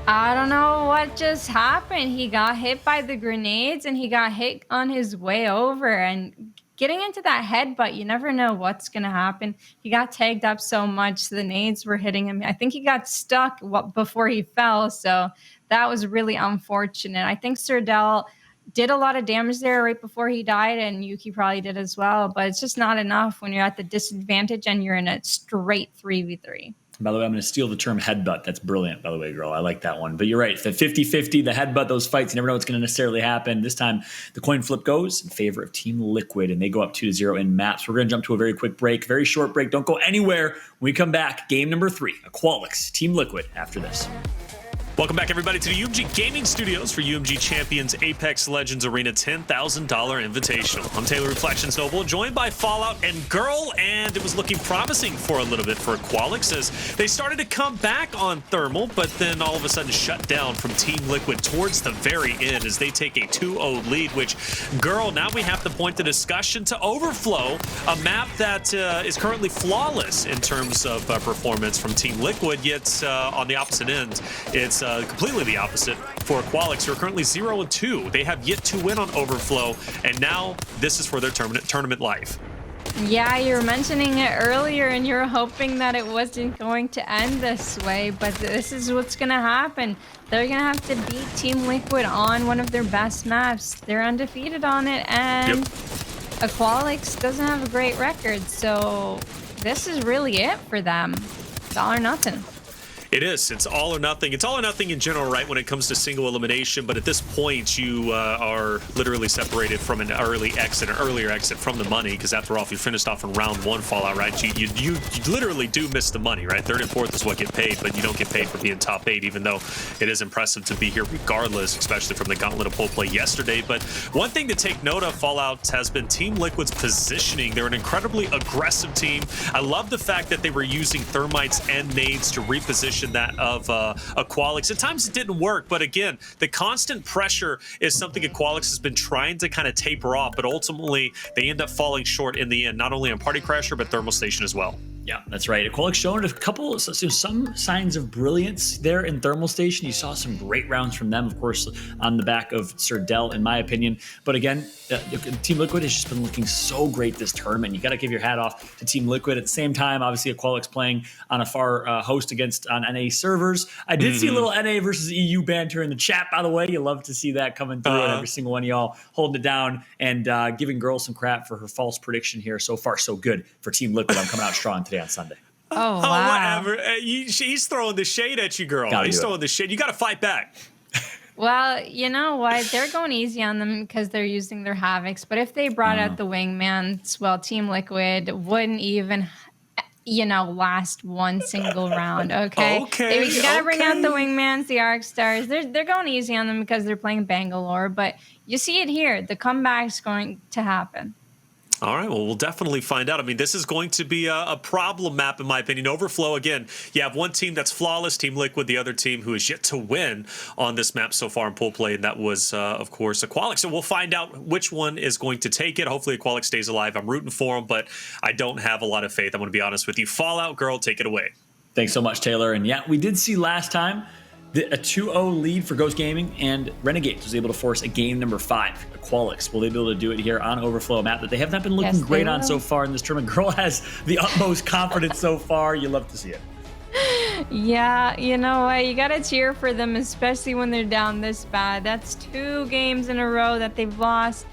I don't know what just happened. He got hit by the grenades and he got hit on his way over. And getting into that headbutt, you never know what's going to happen. He got tagged up so much, the nades were hitting him. I think he got stuck before he fell, so that was really unfortunate. I think SirDel did a lot of damage there right before he died, and Yuki probably did as well, but it's just not enough when you're at the disadvantage and you're in a straight 3v3. By the way, I'm going to steal the term headbutt. That's brilliant, by the way, girl. I like that one. But you're right. The 50-50, the headbutt, those fights, you never know what's going to necessarily happen. This time, the coin flip goes in favor of Team Liquid, and they go up 2-0 in maps. We're going to jump to a very quick break, very short break. Don't go anywhere. When we come back, game number 3, Aqualix, Team Liquid, after this. Welcome back, everybody, to the UMG Gaming Studios for UMG Champions Apex Legends Arena $10,000 Invitational. I'm Taylor Reflections Noble, joined by Fallout and Girl, and it was looking promising for a little bit for Aqualix as they started to come back on Thermal, but then all of a sudden shut down from Team Liquid towards the very end as they take a 2-0 lead, which, Girl, now we have to point the discussion to Overflow, a map that is currently flawless in terms of performance from Team Liquid, yet on the opposite end, it's completely the opposite for Aqualix, who are currently 0-2. They have yet to win on Overflow, and now this is for their tournament life. Yeah, you were mentioning it earlier, and you were hoping that it wasn't going to end this way, but this is what's going to happen. They're going to have to beat Team Liquid on one of their best maps. They're undefeated on it, and Aqualix doesn't have a great record, so this is really it for them. It's all or nothing. It is. It's all or nothing. It's all or nothing in general, right, when it comes to single elimination. But at this point, you are literally separated from an earlier exit from the money, because after all, if you finished off in round 1 Fallout, right, you literally do miss the money, right? 3rd and 4th is what get paid, but you don't get paid for being top 8, even though it is impressive to be here regardless, especially from the Gauntlet of Pole play yesterday. But one thing to take note of, Fallout, has been Team Liquid's positioning. They're an incredibly aggressive team. I love the fact that they were using thermites and nades to reposition that of Aqualix. At times it didn't work, but again, the constant pressure is something Aqualix has been trying to kind of taper off, but ultimately they end up falling short in the end, not only on Party Crasher, but Thermal Station as well. Yeah, that's right. Aqualix showing a couple, some signs of brilliance there in Thermal Station. You saw some great rounds from them, of course, on the back of SirDel, in my opinion. But again, Team Liquid has just been looking so great this tournament. You got to give your hat off to Team Liquid. At the same time, obviously, Aqualix playing on a far host on NA servers. I did see a little NA versus EU banter in the chat, by the way. You love to see that coming through, and every single one of y'all holding it down and giving Girl some crap for her false prediction here. So far, so good for Team Liquid. I'm coming out strong today on Sunday. Oh, wow. Whatever. He's throwing the shade at you, Girl. He's throwing the shade. You got to fight back. Well, you know what? They're going easy on them because they're using their Havocs. But if they brought out the Wingmans, well, Team Liquid wouldn't even, last one single round. Okay. You got to bring out the Wingmans, the Arc Stars. They're going easy on them because they're playing Bangalore. But you see it here. The comeback's going to happen. All right, well, we'll definitely find out. I mean, this is going to be a problem map, in my opinion. Overflow, again, you have one team that's flawless, Team Liquid, the other team who is yet to win on this map so far in pool play, and that was, of course, Aqualix. So we'll find out which one is going to take it. Hopefully, Aqualix stays alive. I'm rooting for them, but I don't have a lot of faith. I'm going to be honest with you. Fallout, Girl, take it away. Thanks so much, Taylor. And yeah, we did see last time a 2-0 lead for Ghost Gaming, and Renegades was able to force a game number 5. Aqualix, will they be able to do it here on Overflow, a map that they have not been looking great on so far in this tournament? Girl has the utmost confidence so far. You love to see it. Yeah, you know what? You got to cheer for them, especially when they're down this bad. That's 2 games in a row that they've lost.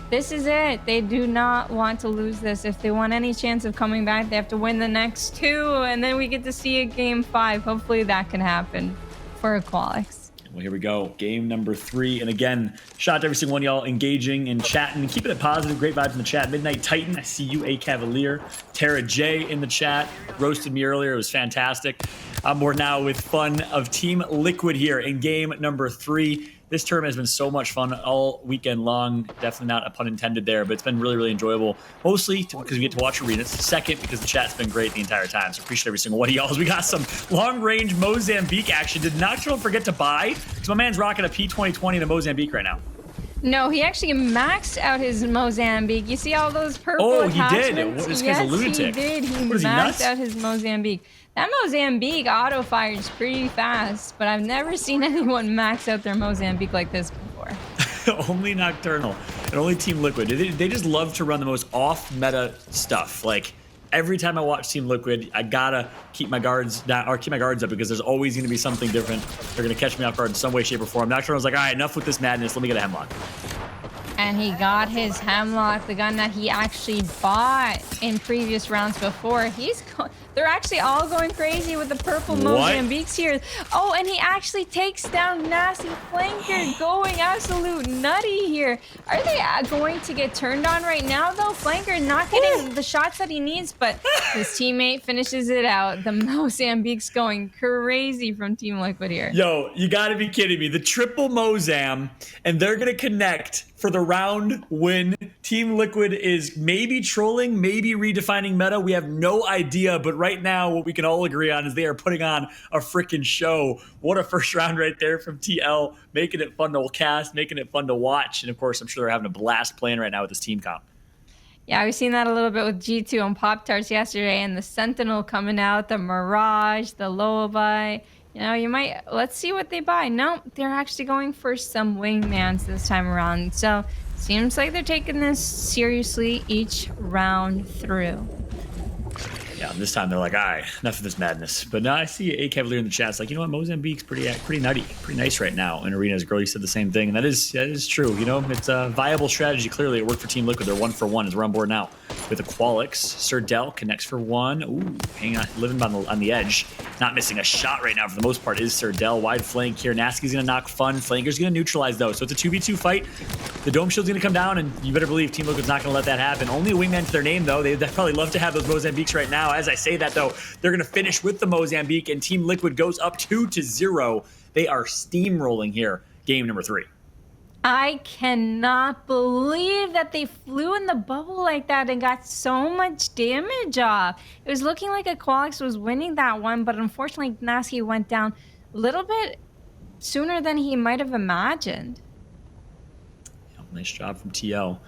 This is it. They do not want to lose this. If they want any chance of coming back, they have to win the next 2, and then we get to see a game 5. Hopefully that can happen for Aqualix. Well, here we go. Game number 3. And again, shout out to every single one of y'all engaging and chatting and keeping it positive. Great vibes in the chat. Midnight Titan, I see you, A Cavalier. Tara J in the chat. Roasted me earlier. It was fantastic. I'm more now with fun of Team Liquid here in game number 3. This tournament has been so much fun all weekend long. Definitely not a pun intended there, but it's been really, really enjoyable. Mostly because we get to watch arenas. Second, because the chat's been great the entire time. So appreciate every single one of y'all. We got some long-range Mozambique action. Did Nocturnal forget to buy? Because my man's rocking a P2020 in the Mozambique right now. No, he actually maxed out his Mozambique. You see all those purple Oh, he attachments? did. This guy's a lunatic. He did. He What is he, maxed nuts? out his Mozambique. That Mozambique auto-fires pretty fast, but I've never seen anyone max out their Mozambique like this before. Only Nocturnal and only Team Liquid. They just love to run the most off-meta stuff. Like, every time I watch Team Liquid, I gotta keep my guards down, or keep my guards up, because there's always gonna be something different. They're gonna catch me off guard in some way, shape, or form. Nocturnal's like, all right, enough with this madness. Let me get a Hemlock. And he got his Hemlock, the gun that he actually bought in previous rounds before. They're actually all going crazy with the purple Mozambiques here. Oh, and he actually takes down Gnaske. Flanker going absolute nutty here. Are they going to get turned on right now, though? Flanker not getting the shots that he needs, but his teammate finishes it out. The Mozambique's going crazy from Team Liquid here. Yo, you gotta be kidding me. The triple Mozam, and they're gonna connect for the round win. Team Liquid is maybe trolling, maybe redefining meta. We have no idea, but right now what we can all agree on is they are putting on a freaking show. What a first round right there from TL, making it fun to cast, making it fun to watch. And of course, I'm sure they're having a blast playing right now with this team comp. Yeah, we've seen that a little bit with G2 and Pop-Tarts yesterday, and the Sentinel coming out, the Mirage, the Lullaby. You know, let's see what they buy. No, they're actually going for some wingmans this time around. So, seems like they're taking this seriously each round through. Yeah, this time they're like, all right, enough of this madness. But now I see A Cavalier in the chat. It's like, you know what, Mozambique's pretty nutty, pretty nice right now in arenas. Girl, you said the same thing, and that is true. You know, it's a viable strategy. Clearly, it worked for Team Liquid. They're 1-for-1 as we're on board now with Aqualix. SirDel connects for 1. Ooh, hanging on, living on the edge, not missing a shot right now for the most part. Is SirDel wide flank here? Naske's gonna knock Fun. Flanker's gonna neutralize though, so it's a 2v2 fight. The Dome Shield's gonna come down, and you better believe Team Liquid's not gonna let that happen. Only a wingman to their name though. They'd probably love to have those Mozambiques right now. As I say that though, they're gonna finish with the Mozambique, and Team Liquid goes up 2-0. They are steamrolling here. Game number 3. I cannot believe that they flew in the bubble like that and got so much damage off. It was looking like Aqualix was winning that one, but unfortunately Gnaske went down a little bit sooner than he might have imagined. Nice job from TL.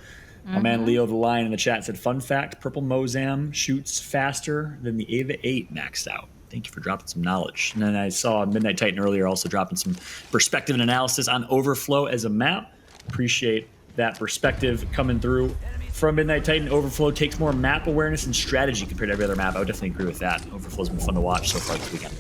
My man Leo the Lion in the chat said, fun fact, purple Mozam shoots faster than the Ava 8 maxed out. Thank you for dropping some knowledge. And then I saw Midnight Titan earlier also dropping some perspective and analysis on Overflow as a map. Appreciate that perspective coming through from Midnight Titan. Overflow takes more map awareness and strategy compared to every other map. I would definitely agree with that. Overflow's been fun to watch so far this weekend.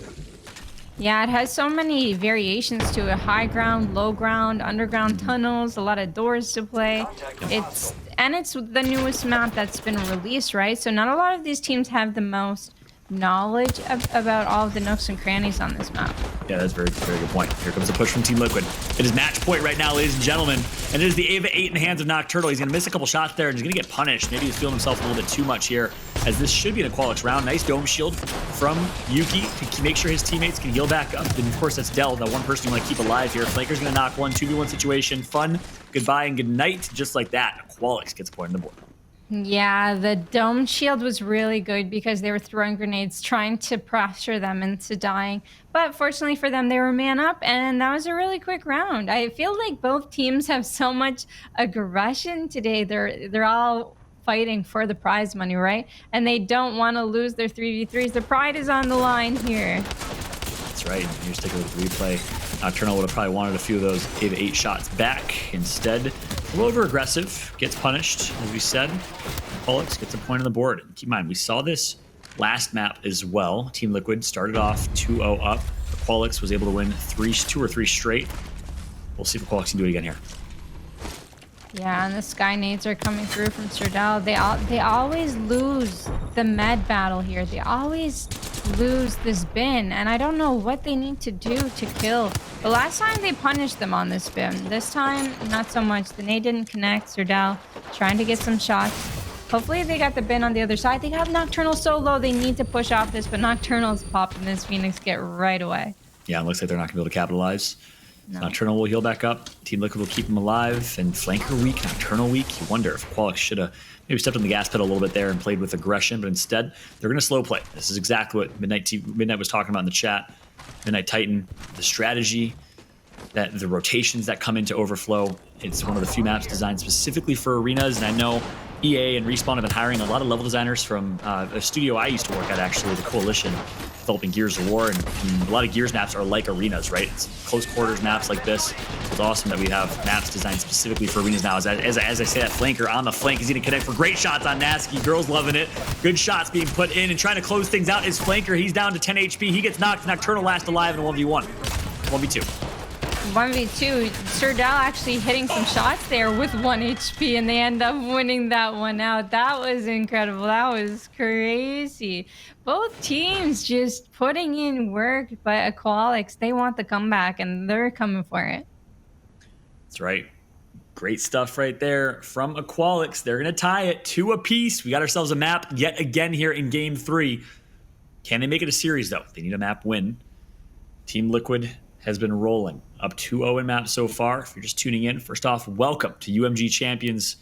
Yeah, it has so many variations to it. High ground, low ground, underground tunnels, a lot of doors to play. It's the newest map that's been released, right? So not a lot of these teams have the most knowledge about all of the nooks and crannies on this map. Yeah, that's a very, very good point. Here comes a push from Team Liquid. It is match point right now, ladies and gentlemen. And it is the Ava 8 in the hands of Nocturnal. He's going to miss a couple shots there, and he's going to get punished. Maybe he's feeling himself a little bit too much here, as this should be an Aqualix round. Nice dome shield from Yuki to make sure his teammates can heal back up. And of course, that's Del, that one person you want to keep alive here. Flanker's going to knock one, 2v1 situation. Fun, goodbye, and good night. Just like that, Aqualix gets a point on the board. Yeah, the dome shield was really good because they were throwing grenades, trying to pressure them into dying. But fortunately for them, they were man up, and that was a really quick round. I feel like both teams have so much aggression today. They're all fighting for the prize money, right? And they don't want to lose their 3v3s. The pride is on the line here. That's right. Here's take a look at the replay. Nocturnal would have probably wanted a few of those Ava 8 shots back. Instead, a little over aggressive, gets punished, as we said. Aqualix gets a point on the board. Keep in mind, we saw this last map as well. Team Liquid started off 2-0 up. Aqualix was able to win 2 or 3 straight. We'll see if Aqualix can do it again here. Yeah, and the sky nades are coming through from SirDel. They always lose the med battle here. They always just lose this bin, and I don't know what they need to do to kill. The last time they punished them on this bin. This time, not so much. The nade didn't connect. SirDel trying to get some shots. Hopefully they got the bin on the other side. They have Nocturnal so low, they need to push off this, but Nocturnal's popping this Phoenix Kit right away. Yeah, it looks like they're not going to be able to capitalize. No. Nocturnal will heal back up. Team Liquid will keep him alive. And Flanker weak, Nocturnal weak. You wonder if Aqualix should have maybe stepped on the gas pedal a little bit there and played with aggression, but instead they're going to slow play. This is exactly what Midnight was talking about in the chat. Midnight Titan, the strategy, that the rotations that come into Overflow. It's one of the few maps designed specifically for arenas, and I know EA and Respawn have been hiring a lot of level designers from a studio I used to work at, actually, the Coalition, developing Gears of War, and a lot of Gears maps are like arenas, right? It's close quarters maps like this. It's awesome that we have maps designed specifically for arenas now. As I say, that Flanker on the flank is going to connect for great shots on Gnaske. Girls loving it. Good shots being put in and trying to close things out is Flanker. He's down to 10 HP. He gets knocked. Nocturnal last alive in a 1v1. 1v2. 1v2, SirDel actually hitting some shots there with 1 HP, and they end up winning that one out. That was incredible. That was crazy. Both teams just putting in work, but Aqualix, they want the comeback, and they're coming for it. That's right. Great stuff right there from Aqualix. They're going to tie it 2 apiece. We got ourselves a map yet again here in Game 3. Can they make it a series, though? They need a map win. Team Liquid has been rolling up 2-0 in maps so far. If you're just tuning in, first off, welcome to UMG Champions.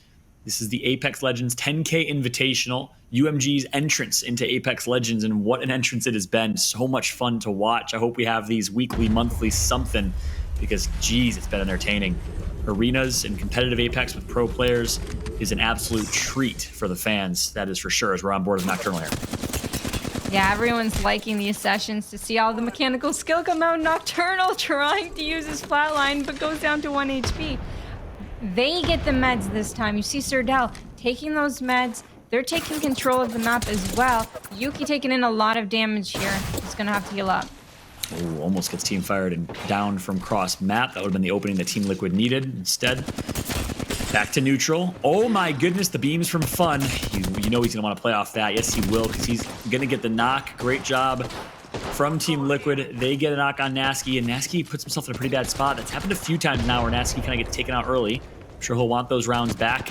This is the Apex Legends 10K Invitational, UMG's entrance into Apex Legends, and what an entrance it has been. So much fun to watch. I hope we have these weekly, monthly something, because, geez, it's been entertaining. Arenas and competitive Apex with pro players is an absolute treat for the fans, that is for sure, as we're on board with Nocturnal here. Yeah, everyone's liking these sessions to see all the mechanical skill come out. Nocturnal trying to use his flatline, but goes down to 1 HP. They get the meds this time. You see SirDel taking those meds. They're taking control of the map as well. Yuki taking in a lot of damage here. He's going to have to heal up. Ooh, almost gets team fired and down from cross map. That would have been the opening that Team Liquid needed. Instead, back to neutral. Oh my goodness, the beams from Fun. You know he's going to want to play off that. Yes, he will, because he's going to get the knock. Great job from Team Liquid. They get a knock on Gnaske, and Gnaske puts himself in a pretty bad spot. That's happened a few times now where Gnaske kind of gets taken out early. I'm sure he'll want those rounds back.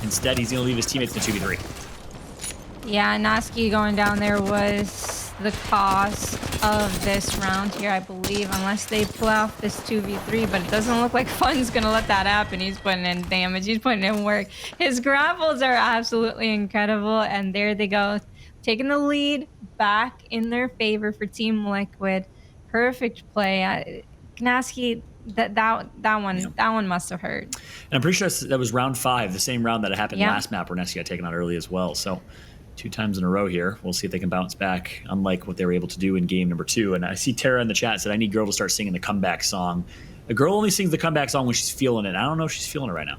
Instead, he's going to leave his teammates in 2v3. Yeah, Gnaske going down there was the cost of this round here, I believe, unless they pull off this 2v3, but it doesn't look like Fun's gonna let that happen. He's putting in damage, he's putting in work. His grapples are absolutely incredible, and there they go, taking the lead back in their favor for Team Liquid. Perfect play. Gnaske, that one must have hurt. And I'm pretty sure that was round 5, the same round that happened last map where Gnaske got taken out early as well. So 2 times in a row here. We'll see if they can bounce back, unlike what they were able to do in game number 2. And I see Tara in the chat said, I need Girl to start singing the comeback song. A girl only sings the comeback song when she's feeling it. I don't know if she's feeling it right now.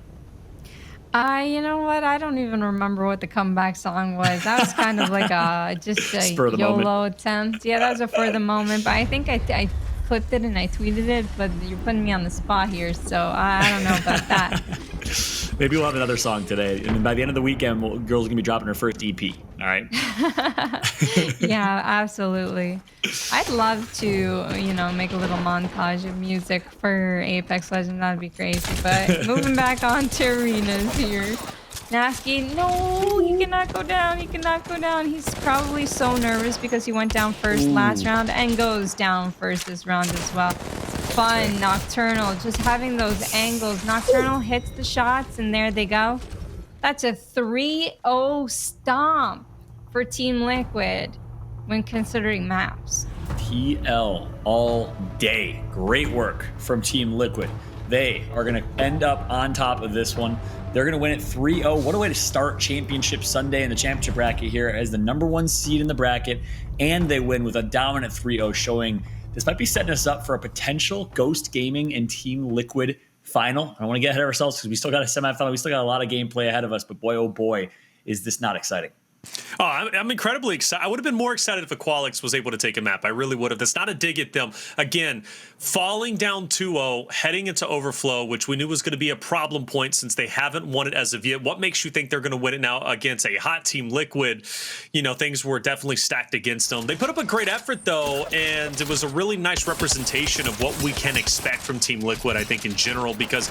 You know what? I don't even remember what the comeback song was. That was kind of like just a YOLO attempt. Yeah, that was a for the moment. But I think I clipped it and I tweeted it, but you're putting me on the spot here, so I don't know about that. Maybe we'll have another song today, and by the end of the weekend, Girl's gonna be dropping her first EP. All right. Yeah, absolutely. I'd love to, make a little montage of music for Apex Legends. That'd be crazy. But moving back on to arenas here. Gnaske, no, he cannot go down. He cannot go down. He's probably so nervous because he went down first last round and goes down first this round as well. Fun, Nocturnal, just having those angles. Nocturnal hits the shots, and there they go. That's a 3-0 stomp for Team Liquid when considering maps. TL all day. Great work from Team Liquid. They are going to end up on top of this one. They're going to win it 3-0. What a way to start Championship Sunday in the championship bracket here as the #1 seed in the bracket. And they win with a dominant 3-0, showing this might be setting us up for a potential Ghost Gaming and Team Liquid final. I don't want to get ahead of ourselves because we still got a semifinal. We still got a lot of gameplay ahead of us. But boy, oh boy, is this not exciting. Oh, I'm incredibly excited. I would have been more excited if Aqualix was able to take a map. I really would have. That's not a dig at them. Again, falling down 2-0, heading into overflow, which we knew was going to be a problem point since they haven't won it as of yet. What makes you think they're going to win it now against a hot Team Liquid? You know, things were definitely stacked against them. They put up a great effort, though, and it was a really nice representation of what we can expect from Team Liquid, I think, in general, because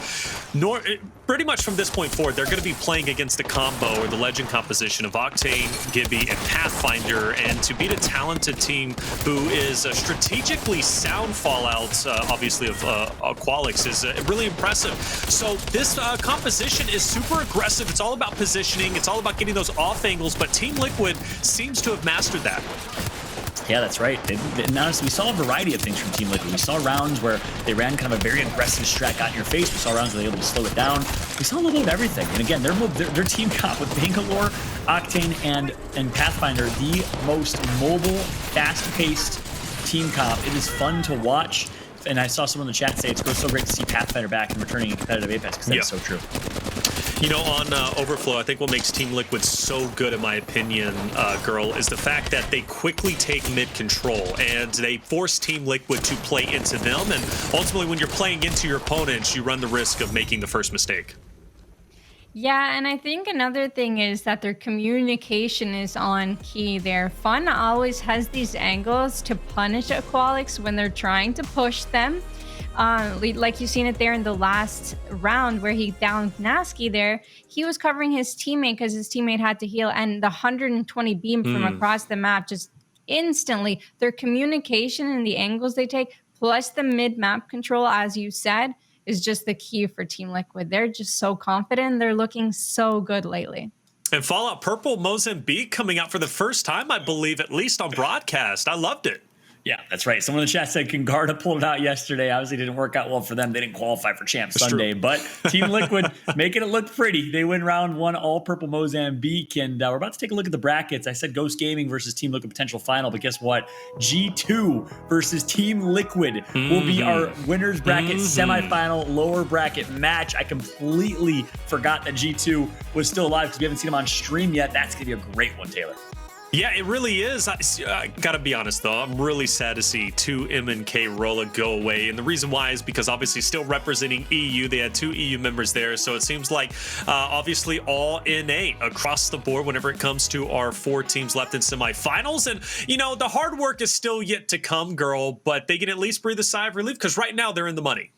pretty much from this point forward, they're going to be playing against the combo or the legend composition of Octane, Gibby, and Pathfinder, and to beat a talented team who is a strategically sound Fallout, obviously, of Aqualix is really impressive. So this composition is super aggressive. It's all about positioning. It's all about getting those off angles, but Team Liquid seems to have mastered that. Yeah, that's right. And honestly, we saw a variety of things from Team Liquid. We saw rounds where they ran kind of a very aggressive strat, got in your face. We saw rounds where they were able to slow it down. We saw a little bit of everything. And again, their team comp with Bangalore, Octane, and Pathfinder, the most mobile, fast-paced team comp. It is fun to watch. And I saw someone in the chat say it's so great to see Pathfinder back and returning in competitive Apex, because that's so true. You know, on Overflow, I think what makes Team Liquid so good, in my opinion, girl, is the fact that they quickly take mid-control, and they force Team Liquid to play into them, and ultimately, when you're playing into your opponents, you run the risk of making the first mistake. Yeah, and I think another thing is that their communication is on key there. Fun always has these angles to punish Aqualix when they're trying to push them. Like you've seen it there in the last round where he downed Gnaske there. He was covering his teammate because his teammate had to heal, and the 120 beam from across the map just instantly. Their communication and the angles they take, plus the mid-map control, as you said, is just the key for Team Liquid. They're just so confident. They're looking so good lately. And Fallout Purple Mozambique coming out for the first time, I believe, at least on broadcast. I loved it. Yeah, that's right. Someone in the chat said Congarda pulled it out yesterday. Obviously, it didn't work out well for them. They didn't qualify for Champ Sunday. But Team Liquid making it look pretty. They win round one, all purple Mozambique. And we're about to take a look at the brackets. I said Ghost Gaming versus Team Liquid potential final. But guess what? G2 versus Team Liquid will be our winners bracket semifinal lower bracket match. I completely forgot that G2 was still alive because we haven't seen them on stream yet. That's going to be a great one, Taylor. Yeah, it really is. I gotta be honest, though. I'm really sad to see 2MNK Rolla go away. And the reason why is because obviously still representing EU. They had 2 EU members there. So it seems like obviously all NA across the board whenever it comes to our 4 teams left in semifinals. And, you know, the hard work is still yet to come, girl. But they can at least breathe a sigh of relief because right now they're in the money.